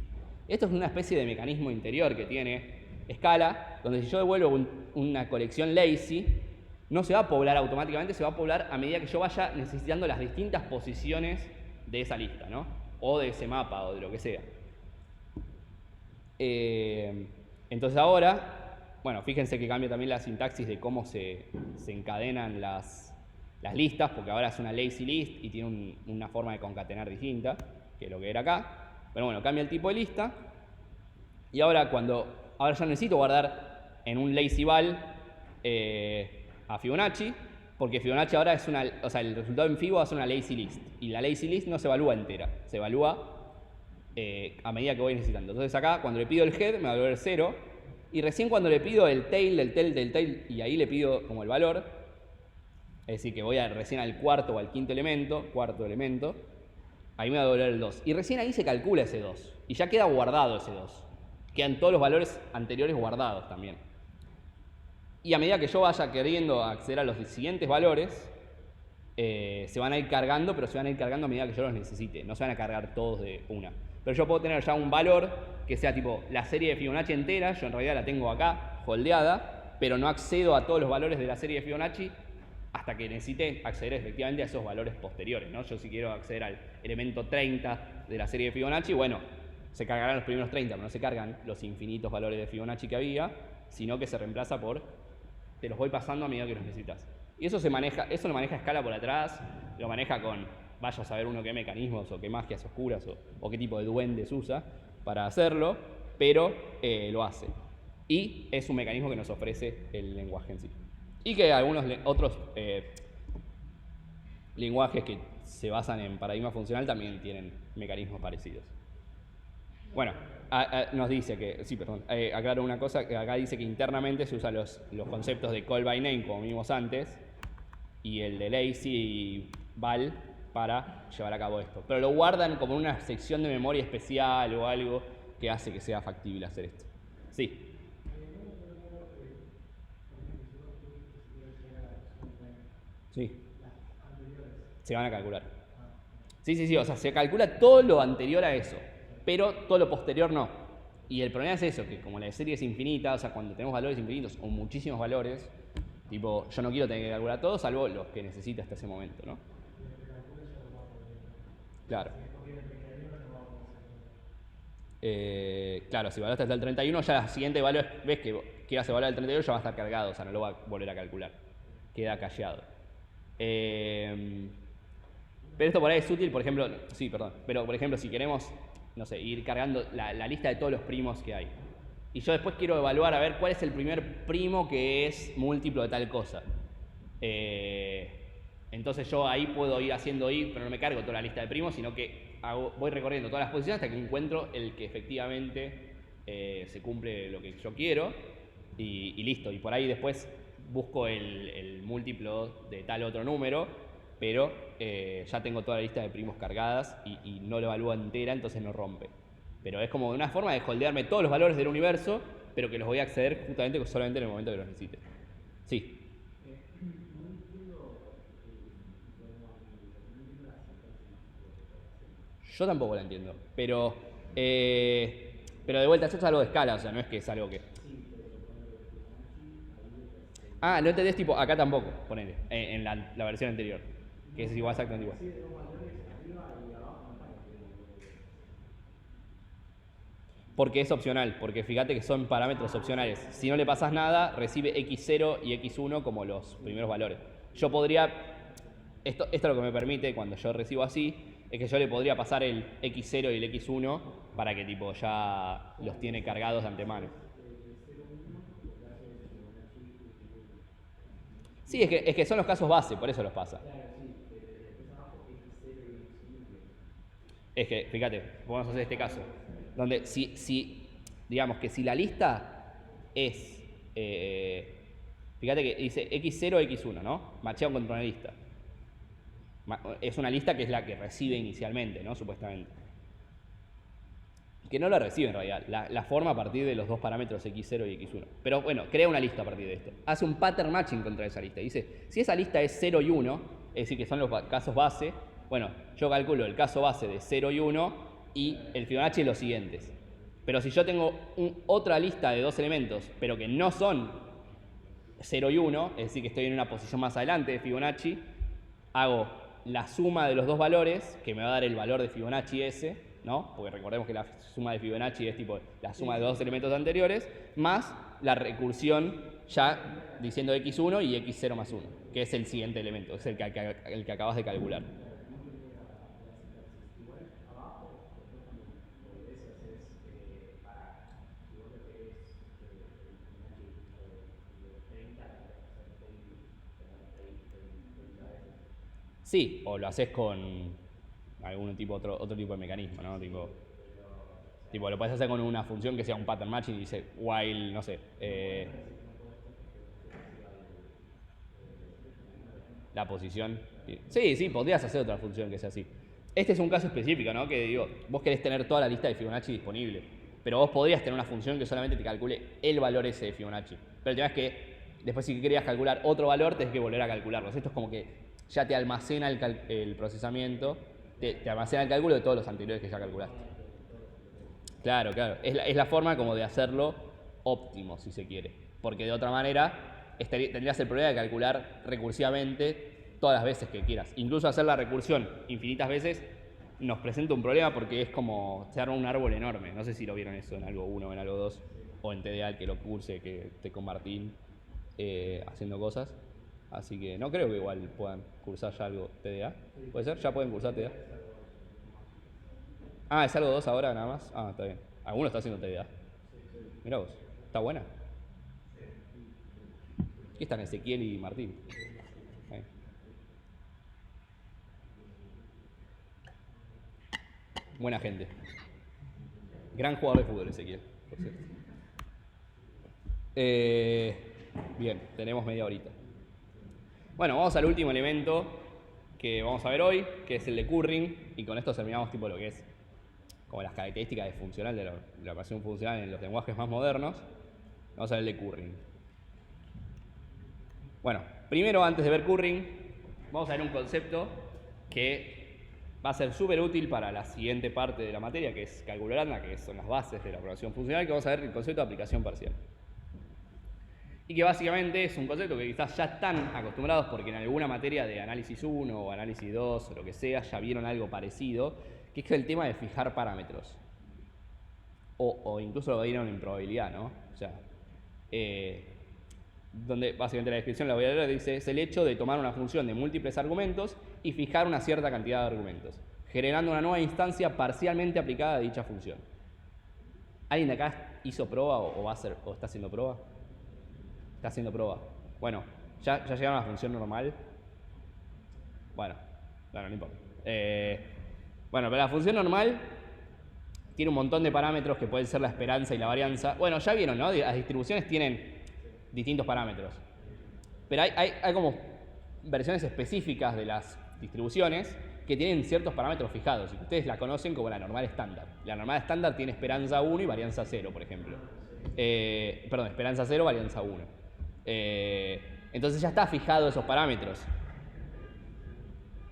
Esto es una especie de mecanismo interior que tiene escala, donde si yo devuelvo una colección lazy, no se va a poblar automáticamente, se va a poblar a medida que yo vaya necesitando las distintas posiciones de esa lista, ¿no? O de ese mapa, o de lo que sea. Entonces ahora, bueno, fíjense que cambia también la sintaxis de cómo se encadenan las listas, porque ahora es una lazy list y tiene una forma de concatenar distinta que lo que era acá. Pero bueno, cambia el tipo de lista. Y ahora ya necesito guardar en un lazy val a Fibonacci, porque Fibonacci ahora el resultado en Fibo es una lazy list. Y la lazy list no se evalúa entera, se evalúa a medida que voy necesitando. Entonces acá, cuando le pido el head, me va a devolver 0. Y recién cuando le pido el tail, del tail, y ahí le pido como el valor, es decir, que voy recién al cuarto o al quinto elemento, ahí me va a devolver el 2. Y recién ahí se calcula ese 2. Y ya queda guardado ese 2. Quedan todos los valores anteriores guardados también. Y a medida que yo vaya queriendo acceder a los siguientes valores, se van a ir cargando, pero se van a ir cargando a medida que yo los necesite. No se van a cargar todos de una. Pero yo puedo tener ya un valor que sea tipo la serie de Fibonacci entera, yo en realidad la tengo acá, holdeada, pero no accedo a todos los valores de la serie de Fibonacci hasta que necesite acceder efectivamente a esos valores posteriores, ¿no? Yo si quiero acceder al elemento 30 de la serie de Fibonacci, bueno, se cargarán los primeros 30, pero no se cargan los infinitos valores de Fibonacci que había, sino que se reemplaza por, te los voy pasando a medida que los necesitas. Y eso se maneja, eso lo maneja Scala por atrás, lo maneja con, vaya a saber uno qué mecanismos o qué magias oscuras o qué tipo de duendes usa para hacerlo, pero lo hace. Y es un mecanismo que nos ofrece el lenguaje en sí. Y que algunos otros lenguajes que se basan en paradigma funcional también tienen mecanismos parecidos. Bueno, nos dice que, sí, perdón, aclaro una cosa, que acá dice que internamente se usan los conceptos de call by name, como vimos antes, y el de lazy y val para llevar a cabo esto. Pero lo guardan como una sección de memoria especial o algo que hace que sea factible hacer esto. Sí. Sí. Se van a calcular. Sí, o sea, se calcula todo lo anterior a eso, pero todo lo posterior no. Y el problema es eso, que como la serie es infinita, o sea, cuando tenemos valores infinitos o muchísimos valores, tipo, yo no quiero tener que calcular todo, salvo los que necesite hasta ese momento, ¿no? Claro. Claro, si valoraste hasta el 31, ya la siguiente valor, ves que quieras evaluar el 31, ya va a estar cargado, o sea, no lo va a volver a calcular. Queda callado. Pero esto por ahí es útil, por ejemplo, sí, perdón, pero por ejemplo, si queremos, no sé, ir cargando la lista de todos los primos que hay. Y yo después quiero evaluar a ver cuál es el primer primo que es múltiplo de tal cosa. Entonces yo ahí puedo ir haciendo i, pero no me cargo toda la lista de primos, sino que voy recorriendo todas las posiciones hasta que encuentro el que efectivamente se cumple lo que yo quiero y listo. Y por ahí después busco el múltiplo de tal otro número, pero ya tengo toda la lista de primos cargadas y no lo evalúo entera, entonces no rompe. Pero es como una forma de holdearme todos los valores del universo, pero que los voy a acceder justamente solamente en el momento que los necesite. Sí. Yo tampoco la entiendo, pero de vuelta, esto es algo de escala, o sea, no es que es algo que... Ah, no entendés tipo, acá tampoco, ponele, en la versión anterior, que es igual, exactamente igual. Porque es opcional, porque fíjate que son parámetros opcionales. Si no le pasas nada, recibe x0 y x1 como los primeros valores. Yo podría, esto lo que me permite cuando yo recibo así, es que yo le podría pasar el x0 y el x1 para que tipo ya los tiene cargados de antemano. Sí, es que son los casos base, por eso los pasa. Es que, fíjate, vamos a hacer este caso, donde digamos que si la lista es, fíjate que dice x0, x1, ¿no? Macheado contra una lista. Es una lista que es la que recibe inicialmente, ¿no? Supuestamente. Que no la recibe en realidad, la forma a partir de los dos parámetros x0 y x1. Pero bueno, crea una lista a partir de esto. Hace un pattern matching contra esa lista. Dice, si esa lista es 0 y 1, es decir, que son los casos base, bueno, yo calculo el caso base de 0 y 1 y el Fibonacci es los siguientes. Pero si yo tengo otra lista de dos elementos, pero que no son 0 y 1, es decir, que estoy en una posición más adelante de Fibonacci, hago la suma de los dos valores, que me va a dar el valor de Fibonacci ese, ¿no? Porque recordemos que la suma de Fibonacci es tipo la suma de los dos elementos anteriores, más la recursión ya diciendo x1 y x0 más 1, que es el siguiente elemento, es el que acabas de calcular. Sí, o lo haces con algún tipo, otro tipo de mecanismo, ¿no? Tipo, lo puedes hacer con una función que sea un pattern matching y dice while, no sé, la posición. Sí, podrías hacer otra función que sea así. Este es un caso específico, ¿no? Que digo, vos querés tener toda la lista de Fibonacci disponible, pero vos podrías tener una función que solamente te calcule el valor ese de Fibonacci. Pero el tema es que después si querías calcular otro valor, tenés que volver a calcularlos. Esto es como que ya te almacena el procesamiento, te almacena el cálculo de todos los anteriores que ya calculaste. Claro, claro. Es la forma como de hacerlo óptimo, si se quiere. Porque de otra manera tendrías el problema de calcular recursivamente todas las veces que quieras. Incluso hacer la recursión infinitas veces nos presenta un problema porque es como se arma un árbol enorme. No sé si lo vieron eso en algo 1 o en algo 2 o en TDA, el que lo curse, que esté con Martín haciendo cosas. Así que no creo que igual puedan cursar ya algo TDA. ¿Puede ser? ¿Ya pueden cursar TDA? Ah, ¿es algo 2 ahora nada más? Ah, está bien. Alguno está haciendo TDA. Mirá vos. ¿Está buena? Aquí están Ezequiel y Martín. Ahí. Buena gente. Gran jugador de fútbol, Ezequiel, por cierto. Bien, tenemos media horita. Bueno, vamos al último elemento que vamos a ver hoy, que es el de curring, y con esto terminamos tipo lo que es como las características de funcional de la operación funcional en los lenguajes más modernos. Vamos a ver el de curring. Bueno, primero antes de ver curring, vamos a ver un concepto que va a ser súper útil para la siguiente parte de la materia, que es cálculo lambda, que son las bases de la programación funcional, que vamos a ver el concepto de aplicación parcial. Y que básicamente es un concepto que quizás ya están acostumbrados porque en alguna materia de análisis 1 o análisis 2 o lo que sea ya vieron algo parecido, que es el tema de fijar parámetros. O incluso lo vieron en probabilidad, ¿no? O sea, donde básicamente la descripción la voy a leer, dice, es el hecho de tomar una función de múltiples argumentos y fijar una cierta cantidad de argumentos, generando una nueva instancia parcialmente aplicada a dicha función. ¿Alguien de acá hizo prueba o va a hacer, o está haciendo prueba? Está haciendo prueba. Bueno, ¿ya llegaron a la función normal? Bueno, no importa. Bueno, pero la función normal tiene un montón de parámetros que pueden ser la esperanza y la varianza. Bueno, ya vieron, ¿no? Las distribuciones tienen distintos parámetros. Pero hay como versiones específicas de las distribuciones que tienen ciertos parámetros fijados y que ustedes la conocen como la normal estándar. La normal estándar tiene esperanza 1 y varianza 0, por ejemplo. Perdón, esperanza 0, varianza 1. Entonces ya está fijado esos parámetros.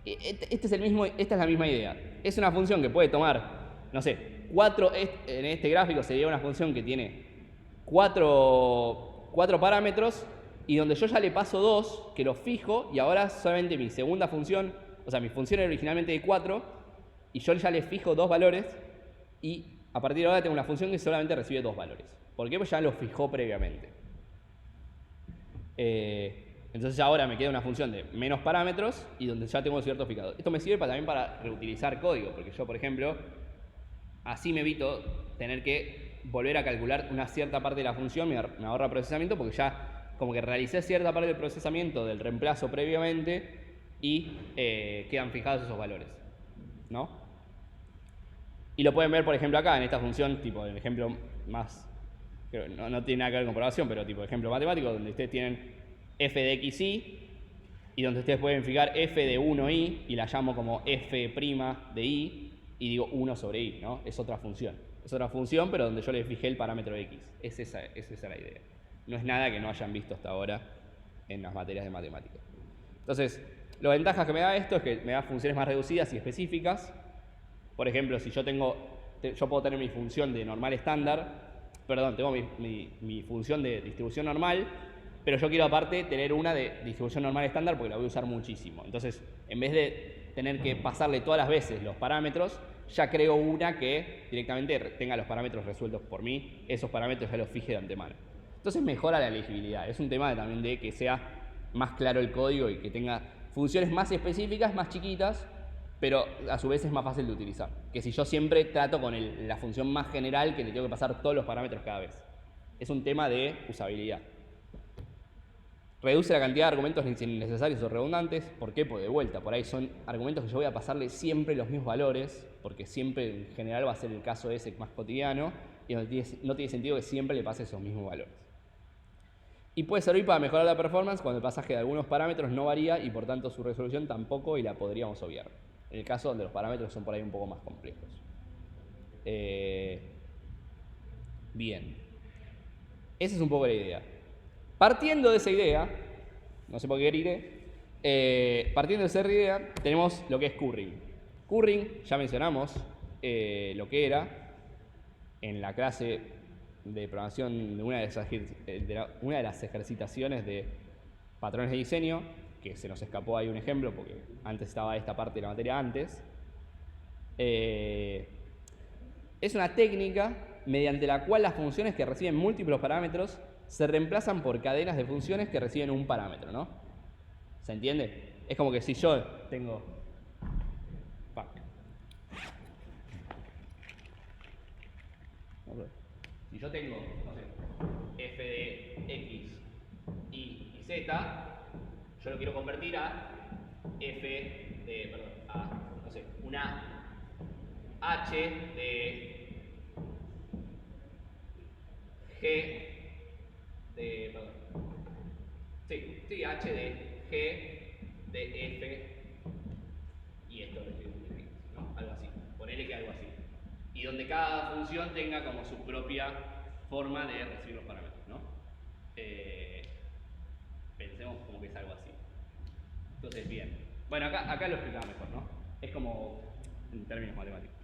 Esta es la misma idea. Es una función que puede tomar, no sé, en este gráfico sería una función que tiene 4 parámetros y donde yo ya le paso 2, que los fijo, y ahora solamente mi segunda función, o sea, mi función era originalmente de 4, y yo ya le fijo 2 valores, y a partir de ahora tengo una función que solamente recibe 2 valores. ¿Por qué? Pues ya lo fijó previamente. Entonces ahora me queda una función de menos parámetros y donde ya tengo cierto fijado. Esto me sirve también para reutilizar código, porque yo, por ejemplo, así me evito tener que volver a calcular una cierta parte de la función, me ahorra procesamiento, porque ya como que realicé cierta parte del procesamiento del reemplazo previamente y quedan fijados esos valores, ¿no? Y lo pueden ver, por ejemplo, acá en esta función, tipo el ejemplo más, no tiene nada que ver con programación, pero tipo ejemplo matemático, donde ustedes tienen f de xy y donde ustedes pueden fijar f de 1i y la llamo como f' de i y digo 1 sobre i, ¿no? Es otra función. Es otra función, pero donde yo le fijé el parámetro x. Es esa la idea. No es nada que no hayan visto hasta ahora en las materias de matemáticas. Entonces, las ventajas que me da esto es que me da funciones más reducidas y específicas. Por ejemplo, si yo puedo tener mi función de normal estándar, perdón, tengo mi función de distribución normal, pero yo quiero aparte tener una de distribución normal estándar porque la voy a usar muchísimo. Entonces, en vez de tener que pasarle todas las veces los parámetros, ya creo una que directamente tenga los parámetros resueltos por mí, esos parámetros ya los fije de antemano. Entonces mejora la legibilidad. Es un tema también de que sea más claro el código y que tenga funciones más específicas, más chiquitas, pero a su vez es más fácil de utilizar. Que si yo siempre trato con la función más general que le tengo que pasar todos los parámetros cada vez. Es un tema de usabilidad. Reduce la cantidad de argumentos innecesarios o redundantes. ¿Por qué? Pues de vuelta, por ahí son argumentos que yo voy a pasarle siempre los mismos valores, porque siempre en general va a ser el caso ese más cotidiano, y no tiene sentido que siempre le pase esos mismos valores. Y puede servir para mejorar la performance cuando el pasaje de algunos parámetros no varía y por tanto su resolución tampoco y la podríamos obviar. En el caso donde los parámetros son por ahí un poco más complejos. Bien. Esa es un poco la idea. Partiendo de esa idea, no sé por qué iré, partiendo de esa idea, tenemos lo que es currying. Currying, ya mencionamos lo que era en la clase de programación de una de las ejercitaciones de patrones de diseño, que se nos escapó ahí un ejemplo, porque antes estaba esta parte de la materia antes. Es una técnica mediante la cual las funciones que reciben múltiples parámetros se reemplazan por cadenas de funciones que reciben un parámetro, ¿no? ¿Se entiende? Es como que si yo tengo... Si yo tengo, no sé, f de x, y y z, yo lo quiero convertir a f de, perdón, a, no sé, una h de g de, perdón, sí, h de g de f y esto ¿no? Algo así, ponele que algo así. Y donde cada función tenga como su propia forma de recibir los parámetros, ¿no? Pensemos como que es algo así. Entonces, bien. Bueno, acá lo explicaba mejor, ¿no? Es como en términos matemáticos.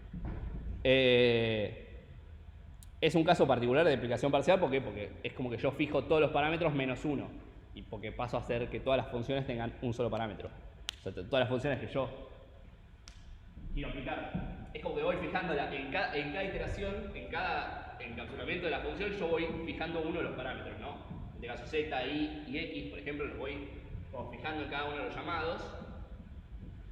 Es un caso particular de explicación parcial, ¿por qué? Porque es como que yo fijo todos los parámetros menos uno. Y porque paso a hacer que todas las funciones tengan un solo parámetro. O sea, todas las funciones que yo quiero aplicar. Es como que voy fijando en cada iteración, en cada encapsulamiento de la función, yo voy fijando uno de los parámetros, ¿no? En este caso z, y x, por ejemplo, los voy como fijando en cada uno de los llamados.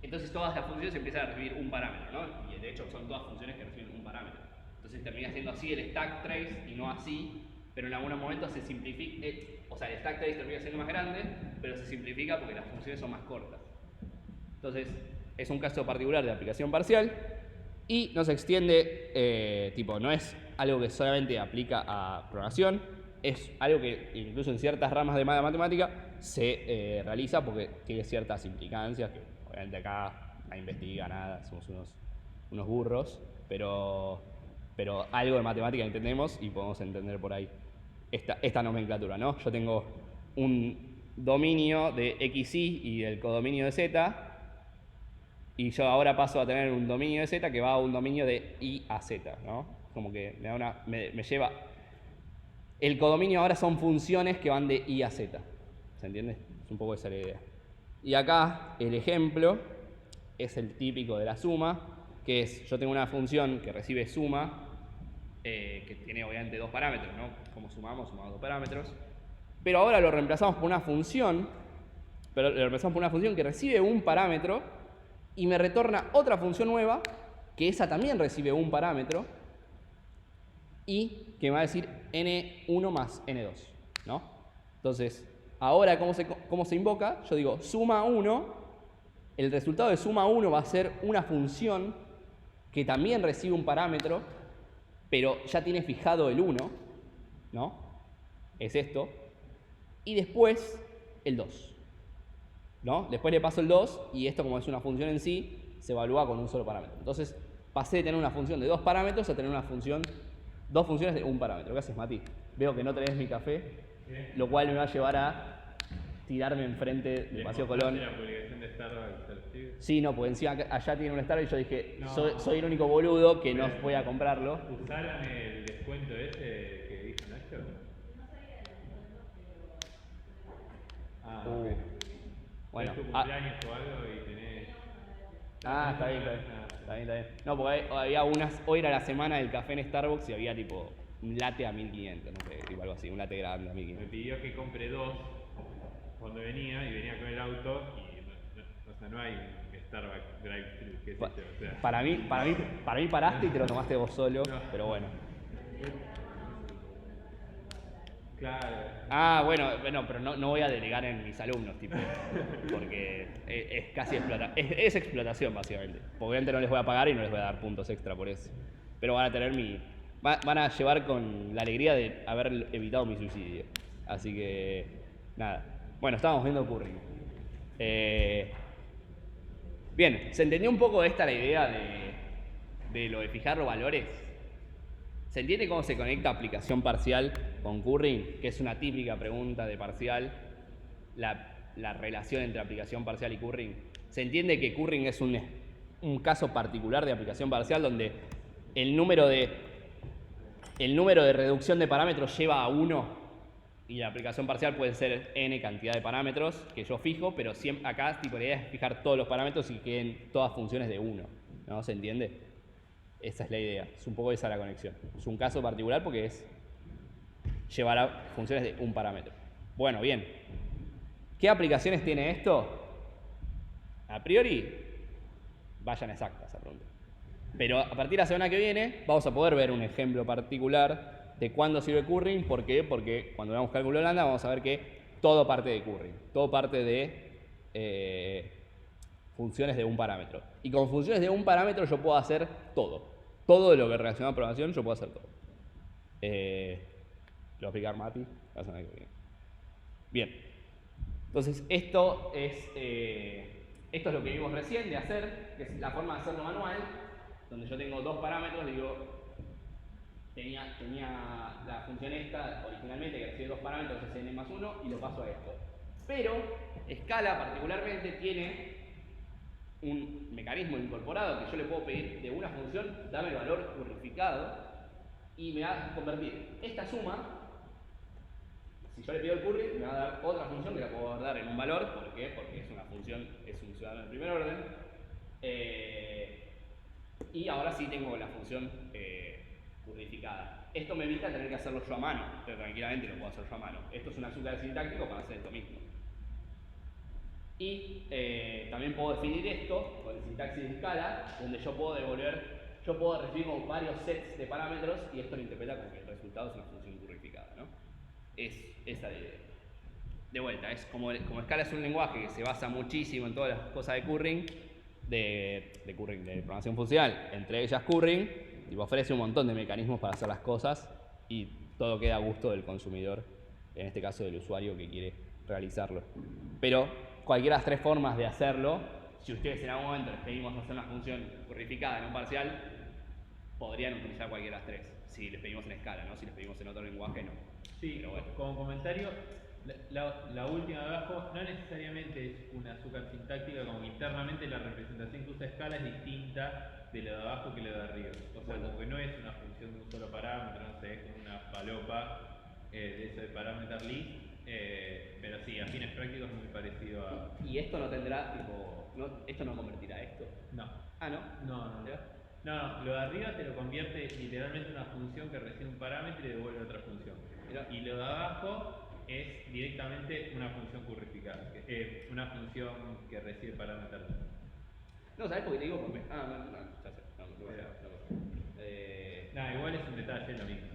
Entonces todas las funciones empiezan a recibir un parámetro, ¿no? Y de hecho son todas funciones que reciben un parámetro. Entonces termina siendo así el stack trace y no así, pero en algunos momentos se simplifica, o sea, el stack trace termina siendo más grande, pero se simplifica porque las funciones son más cortas. Entonces, es un caso particular de aplicación parcial y nos extiende, no es algo que solamente aplica a programación, es algo que incluso en ciertas ramas de matemática se realiza porque tiene ciertas implicancias que obviamente acá no investiga nada, somos unos burros, pero algo de matemática entendemos y podemos entender por ahí esta nomenclatura, ¿no? Yo tengo un dominio de XY y el codominio de Z, y yo ahora paso a tener un dominio de Z que va a un dominio de Y a Z, ¿no? Como que me lleva... El codominio ahora son funciones que van de Y a Z, ¿se entiende? Es un poco esa la idea. Y acá el ejemplo es el típico de la suma, que es, yo tengo una función que recibe suma, que tiene obviamente dos parámetros, ¿no? Como sumamos dos parámetros, pero ahora lo reemplazamos por una función, que recibe un parámetro y me retorna otra función nueva, que esa también recibe un parámetro, y que me va a decir n1 más n2, ¿no? Entonces, ahora, ¿cómo se invoca? Yo digo suma 1, el resultado de suma 1 va a ser una función que también recibe un parámetro, pero ya tiene fijado el 1, ¿no? Es esto. Y después el 2, ¿no? Después le paso el 2 y esto, como es una función en sí, se evalúa con un solo parámetro. Entonces, pasé de tener una función de dos parámetros a tener dos funciones de un parámetro. ¿Qué haces, Mati? Veo que no tenés mi café, lo cual me va a llevar a tirarme enfrente del Paseo Colón. ¿La publicación de Starbucks? Sí, no, porque encima allá tiene un Starbucks y yo dije, no, soy el único boludo que no voy a comprarlo. ¿Usaron el descuento ese que dijo Nacho? Okay. Bueno, es tu cumpleaños o algo y tenés... está bien. No, porque hoy era la semana del café en Starbucks y había tipo un latte a 1500, no sé, tipo algo así, un latte grande a 1500. Me pidió que compre dos cuando venía y venía con el auto y o sea, no hay un Starbucks drive-thru, qué sé yo, o sea. Para mí paraste y te lo tomaste vos solo, no. Pero bueno. Claro. Bueno, pero no voy a delegar en mis alumnos, tipo, porque es casi es explotación, básicamente. Porque obviamente no les voy a pagar y no les voy a dar puntos extra por eso. Pero van a tener van a llevar con la alegría de haber evitado mi suicidio. Así que, nada. Bueno, estábamos viendo currying. Bien, ¿se entendió un poco esta la idea de lo de fijar los valores? ¿Se entiende cómo se conecta aplicación parcial con curring? Que es una típica pregunta de parcial, la relación entre aplicación parcial y curring. ¿Se entiende que curring es un caso particular de aplicación parcial donde el número de reducción de parámetros lleva a 1 y la aplicación parcial puede ser n cantidad de parámetros que yo fijo, pero siempre, acá tipo, la idea es fijar todos los parámetros y que queden todas funciones de 1? ¿No? ¿Se entiende? Esa es la idea. Es un poco esa la conexión. Es un caso particular porque es llevar a funciones de un parámetro. Bueno, bien. ¿Qué aplicaciones tiene esto? A priori, vayan exactas esa pregunta. Pero a partir de la semana que viene vamos a poder ver un ejemplo particular de cuándo sirve curring. ¿Por qué? Porque cuando veamos cálculo de lambda vamos a ver que todo parte de curring. Todo parte de funciones de un parámetro. Y con funciones de un parámetro yo puedo hacer todo. Todo lo que relaciona a programación yo puedo hacer todo. Lo voy a explicar Mati la semana que viene. Bien. Entonces esto es lo que vimos recién de hacer, que es la forma de hacerlo manual, donde yo tengo dos parámetros, digo, tenía la función esta originalmente que recibe dos parámetros, es n más 1, y lo paso a esto. Pero Scala particularmente tiene un mecanismo incorporado que yo le puedo pedir de una función, dame el valor currificado, y me va a convertir esta suma. Si yo le pido el curry, me va a dar otra función que la puedo dar en un valor. ¿Por qué? Porque es una función, es un ciudadano de primer orden. Y ahora sí tengo la función currificada. Esto me evita tener que hacerlo yo a mano, pero tranquilamente lo puedo hacer yo a mano. Esto es un azúcar sintáctico para hacer esto mismo. Y también puedo definir esto con el sintaxis de escala, donde yo puedo recibir como varios sets de parámetros y esto lo interpreta como que el resultado es una función currificada, ¿no? Es esa la idea. De vuelta, es como Scala es un lenguaje que se basa muchísimo en todas las cosas de curring, de programación funcional, entre ellas curring, y ofrece un montón de mecanismos para hacer las cosas y todo queda a gusto del consumidor, en este caso del usuario que quiere realizarlo. Pero cualquiera de las tres formas de hacerlo, si ustedes en algún momento les pedimos hacer una función currificada en un parcial, podrían utilizar cualquiera de las tres. Si les pedimos en Scala, ¿no? Si les pedimos en otro lenguaje, no. Sí, pero bueno. Como comentario, la última de abajo no necesariamente es una azúcar sintáctica, como que internamente la representación que usa Scala es distinta de la de abajo que la de arriba. O sea, como que no es una función de un solo parámetro, no sé, es como una falopa de eso de parameter list. Pero sí, a fines prácticos es muy parecido a... ¿Y esto no tendrá, tipo, esto no convertirá a esto? No. Ah, ¿no? No, lo de arriba te lo convierte literalmente en una función que recibe un parámetro y le devuelve otra función. Y lo de abajo es directamente una función currificada, una función que recibe parámetros. No, ¿sabes por qué te digo? Porque... ya sé. Igual es un detalle, lo mismo.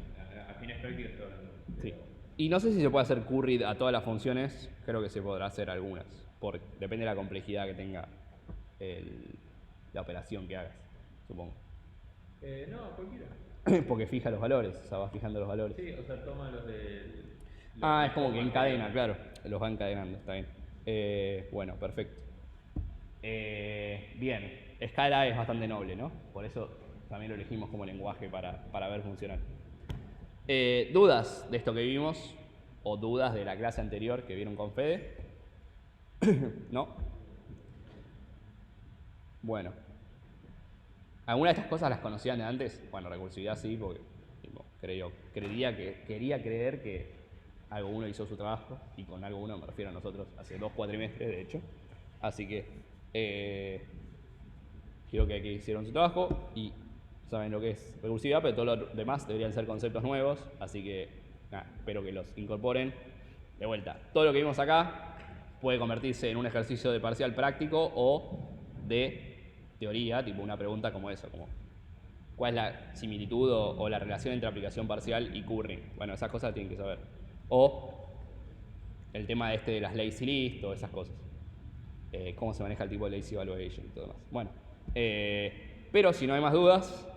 A fines prácticos estoy hablando. Sí. Y no sé si se puede hacer curry a todas las funciones, creo que se podrá hacer algunas, depende de la complejidad que tenga la operación que hagas, supongo. No, cualquiera. Porque fija los valores, o sea, va fijando los valores. Sí, o sea, toma los de... Es como que encadena, claro, los va encadenando, está bien. Bueno, perfecto. Bien, Scala es bastante noble, ¿no? Por eso también lo elegimos como lenguaje para ver funcionar. ¿Dudas de esto que vimos? ¿O dudas de la clase anterior que vieron con Fede? ¿No? Bueno. ¿Algunas de estas cosas las conocían de antes? Bueno, recursividad sí, porque quería creer que algo uno hizo su trabajo, y con algo uno me refiero a nosotros, hace 2 cuatrimestres de hecho. Así que creo que hicieron su trabajo y saben lo que es recursividad, pero todo lo demás deberían ser conceptos nuevos, así que espero que los incorporen. De vuelta, todo lo que vimos acá puede convertirse en un ejercicio de parcial práctico o de teoría, tipo una pregunta como eso, como ¿cuál es la similitud o la relación entre aplicación parcial y curring? Bueno, esas cosas tienen que saber. O el tema de las lazy list o esas cosas. Cómo se maneja el tipo de lazy evaluation y todo demás. Bueno, pero si no hay más dudas...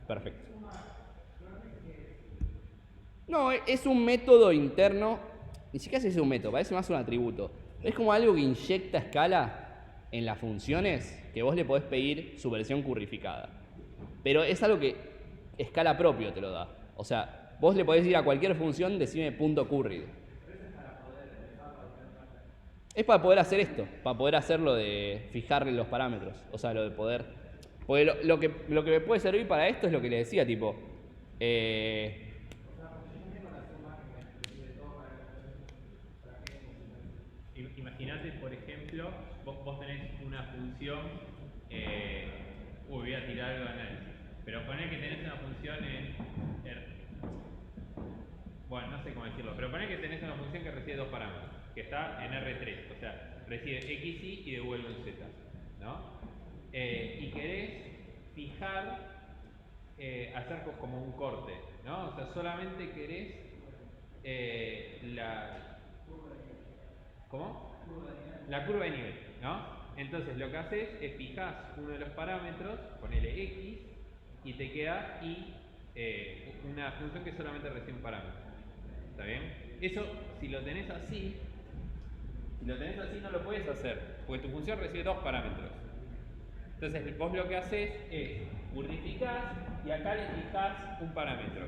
Perfecto. No, es un método interno, ni siquiera es un método, parece más un atributo. Es como algo que inyecta Scala en las funciones que vos le podés pedir su versión currificada. Pero es algo que escala propio te lo da. O sea, vos le podés ir a cualquier función, decime .currid. Es para poder hacer esto, para poder hacer lo de fijarle los parámetros. O sea, lo de poder... Porque lo que me puede servir para esto es lo que les decía, tipo... Imagínate, por ejemplo, vos tenés una función, voy a tirar algo de análisis, pero poner que tenés una función bueno, no sé cómo decirlo, pero poner que tenés una función que recibe dos parámetros, que está en R3, o sea, recibe XY y devuelve un Z, ¿no? Y querés fijar, hacer como un corte, ¿no? O sea, solamente querés ¿cómo? La curva de nivel, ¿no? Entonces lo que haces es fijás uno de los parámetros, ponele X, y te queda Y, una función que solamente recibe un parámetro. ¿Está bien? Eso, si lo tenés así no lo puedes hacer, porque tu función recibe dos parámetros. Entonces vos lo que haces es purificás y acá le fijás un parámetro.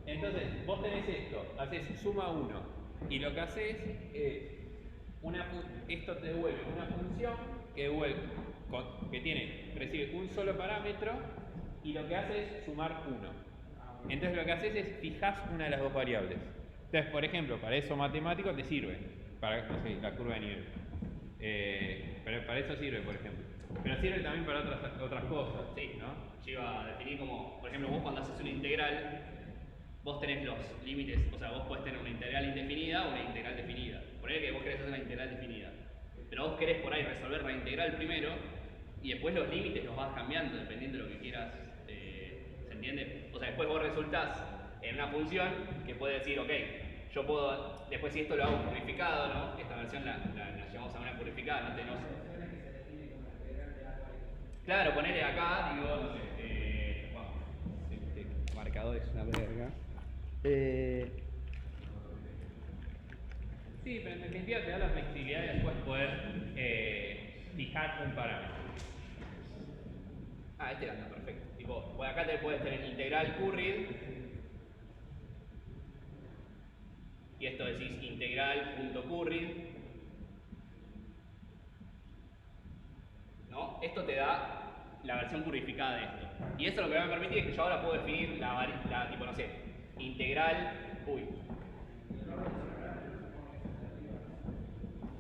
Entonces vos tenés esto, haces suma 1 y lo que haces es esto te devuelve una función que recibe un solo parámetro y lo que hace es sumar 1. Entonces lo que haces es fijás una de las dos variables. Entonces, por ejemplo, para eso matemático te sirve, para la curva de nivel. Pero para eso sirve, por ejemplo. Pero sirve también para otras cosas. Sí, ¿no? Yo iba a definir como, por ejemplo, vos cuando haces una integral, vos tenés los límites, o sea, vos podés tener una integral indefinida o una integral definida. Ponele que vos querés hacer una integral definida. Pero vos querés por ahí resolver la integral primero y después los límites los vas cambiando dependiendo de lo que quieras. ¿Se entiende? O sea, después vos resultás en una función que puede decir, ok, yo puedo, después si esto lo hago purificado, ¿no? Esta versión la llevamos a una purificada, no tenemos... Claro, ponele acá, digo, no sé, este marcador es una verga. Sí, pero en definitiva te da la flexibilidad de después poder fijar un parámetro. Este anda perfecto. Tipo, pues acá te puedes tener integral currid. Y esto decís integral.currid. ¿No? Esto te da la versión purificada de esto. Y eso lo que me va a permitir es que yo ahora puedo definir la tipo, no sé, integral.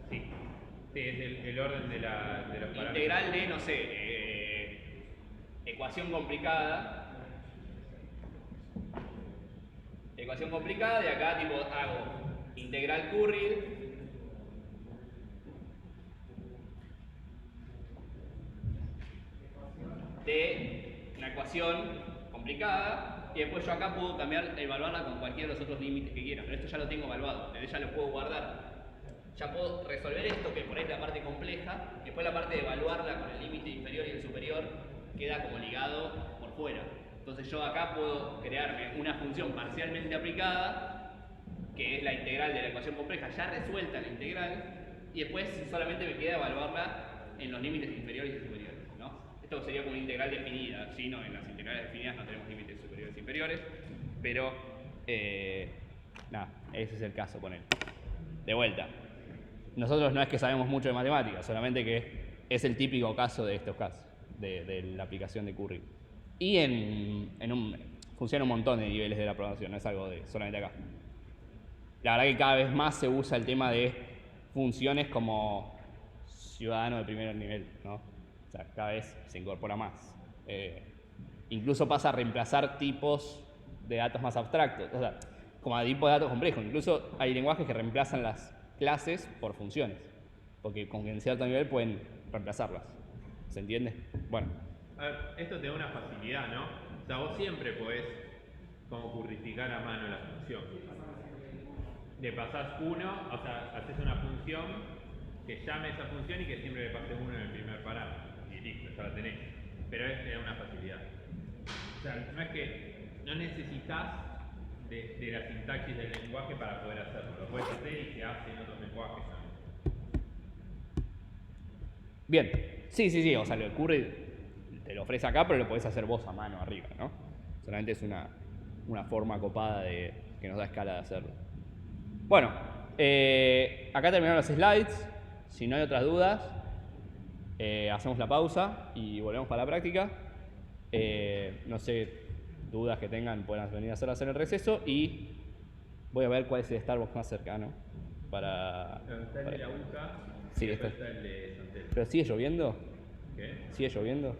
Sí, es el orden de los parámetros. Integral de, no sé, ecuación complicada. Ecuación complicada, y acá tipo hago integral currid de una ecuación complicada, y después yo acá puedo evaluarla con cualquiera de los otros límites que quiera, pero esto ya lo tengo evaluado, entonces ya lo puedo guardar. Ya puedo resolver esto, que por ahí es la parte compleja, y después la parte de evaluarla con el límite inferior y el superior queda como ligado por fuera. Entonces yo acá puedo crearme una función parcialmente aplicada, que es la integral de la ecuación compleja ya resuelta la integral, y después solamente me queda evaluarla en los límites inferiores y superiores, ¿no? Esto sería como una integral definida, ¿sí? No, en las integrales definidas no tenemos límites superiores e inferiores, pero nada, ese es el caso con él. De vuelta, nosotros no es que sabemos mucho de matemáticas, solamente que es el típico caso de estos casos, de la aplicación de Curry. Y funciona un montón de niveles de la programación, no es algo de solamente acá. La verdad que cada vez más se usa el tema de funciones como ciudadano de primer nivel, ¿no? O sea, cada vez se incorpora más. Incluso pasa a reemplazar tipos de datos más abstractos, o sea, como a tipos de datos complejos. Incluso hay lenguajes que reemplazan las clases por funciones, porque con en cierto nivel pueden reemplazarlas. ¿Se entiende? Bueno. A ver, esto te da una facilidad, ¿no? O sea, vos siempre podés como purificar a mano la función. Le pasás uno, o sea, haces una función que llame esa función y que siempre le pases uno en el primer parámetro. Y listo, ya la tenés. Pero te da una facilidad. O sea, no es que no necesitas de la sintaxis del lenguaje para poder hacerlo. Lo puedes hacer y se hace en otros lenguajes también. Bien. Sí, o sea, lo que ocurre, te lo ofrece acá, pero lo podés hacer vos a mano arriba, ¿no? Solamente es una forma copada que nos da escala de hacerlo. Bueno, acá terminaron los slides. Si no hay otras dudas, hacemos la pausa y volvemos para la práctica. No sé, dudas que tengan, pueden venir a hacerlas en el receso y voy a ver cuál es el Starbucks más cercano. Está el de la UCA Sí, y después está. está el de Santel. ¿Pero sigue lloviendo? ¿Qué? ¿Sigue lloviendo?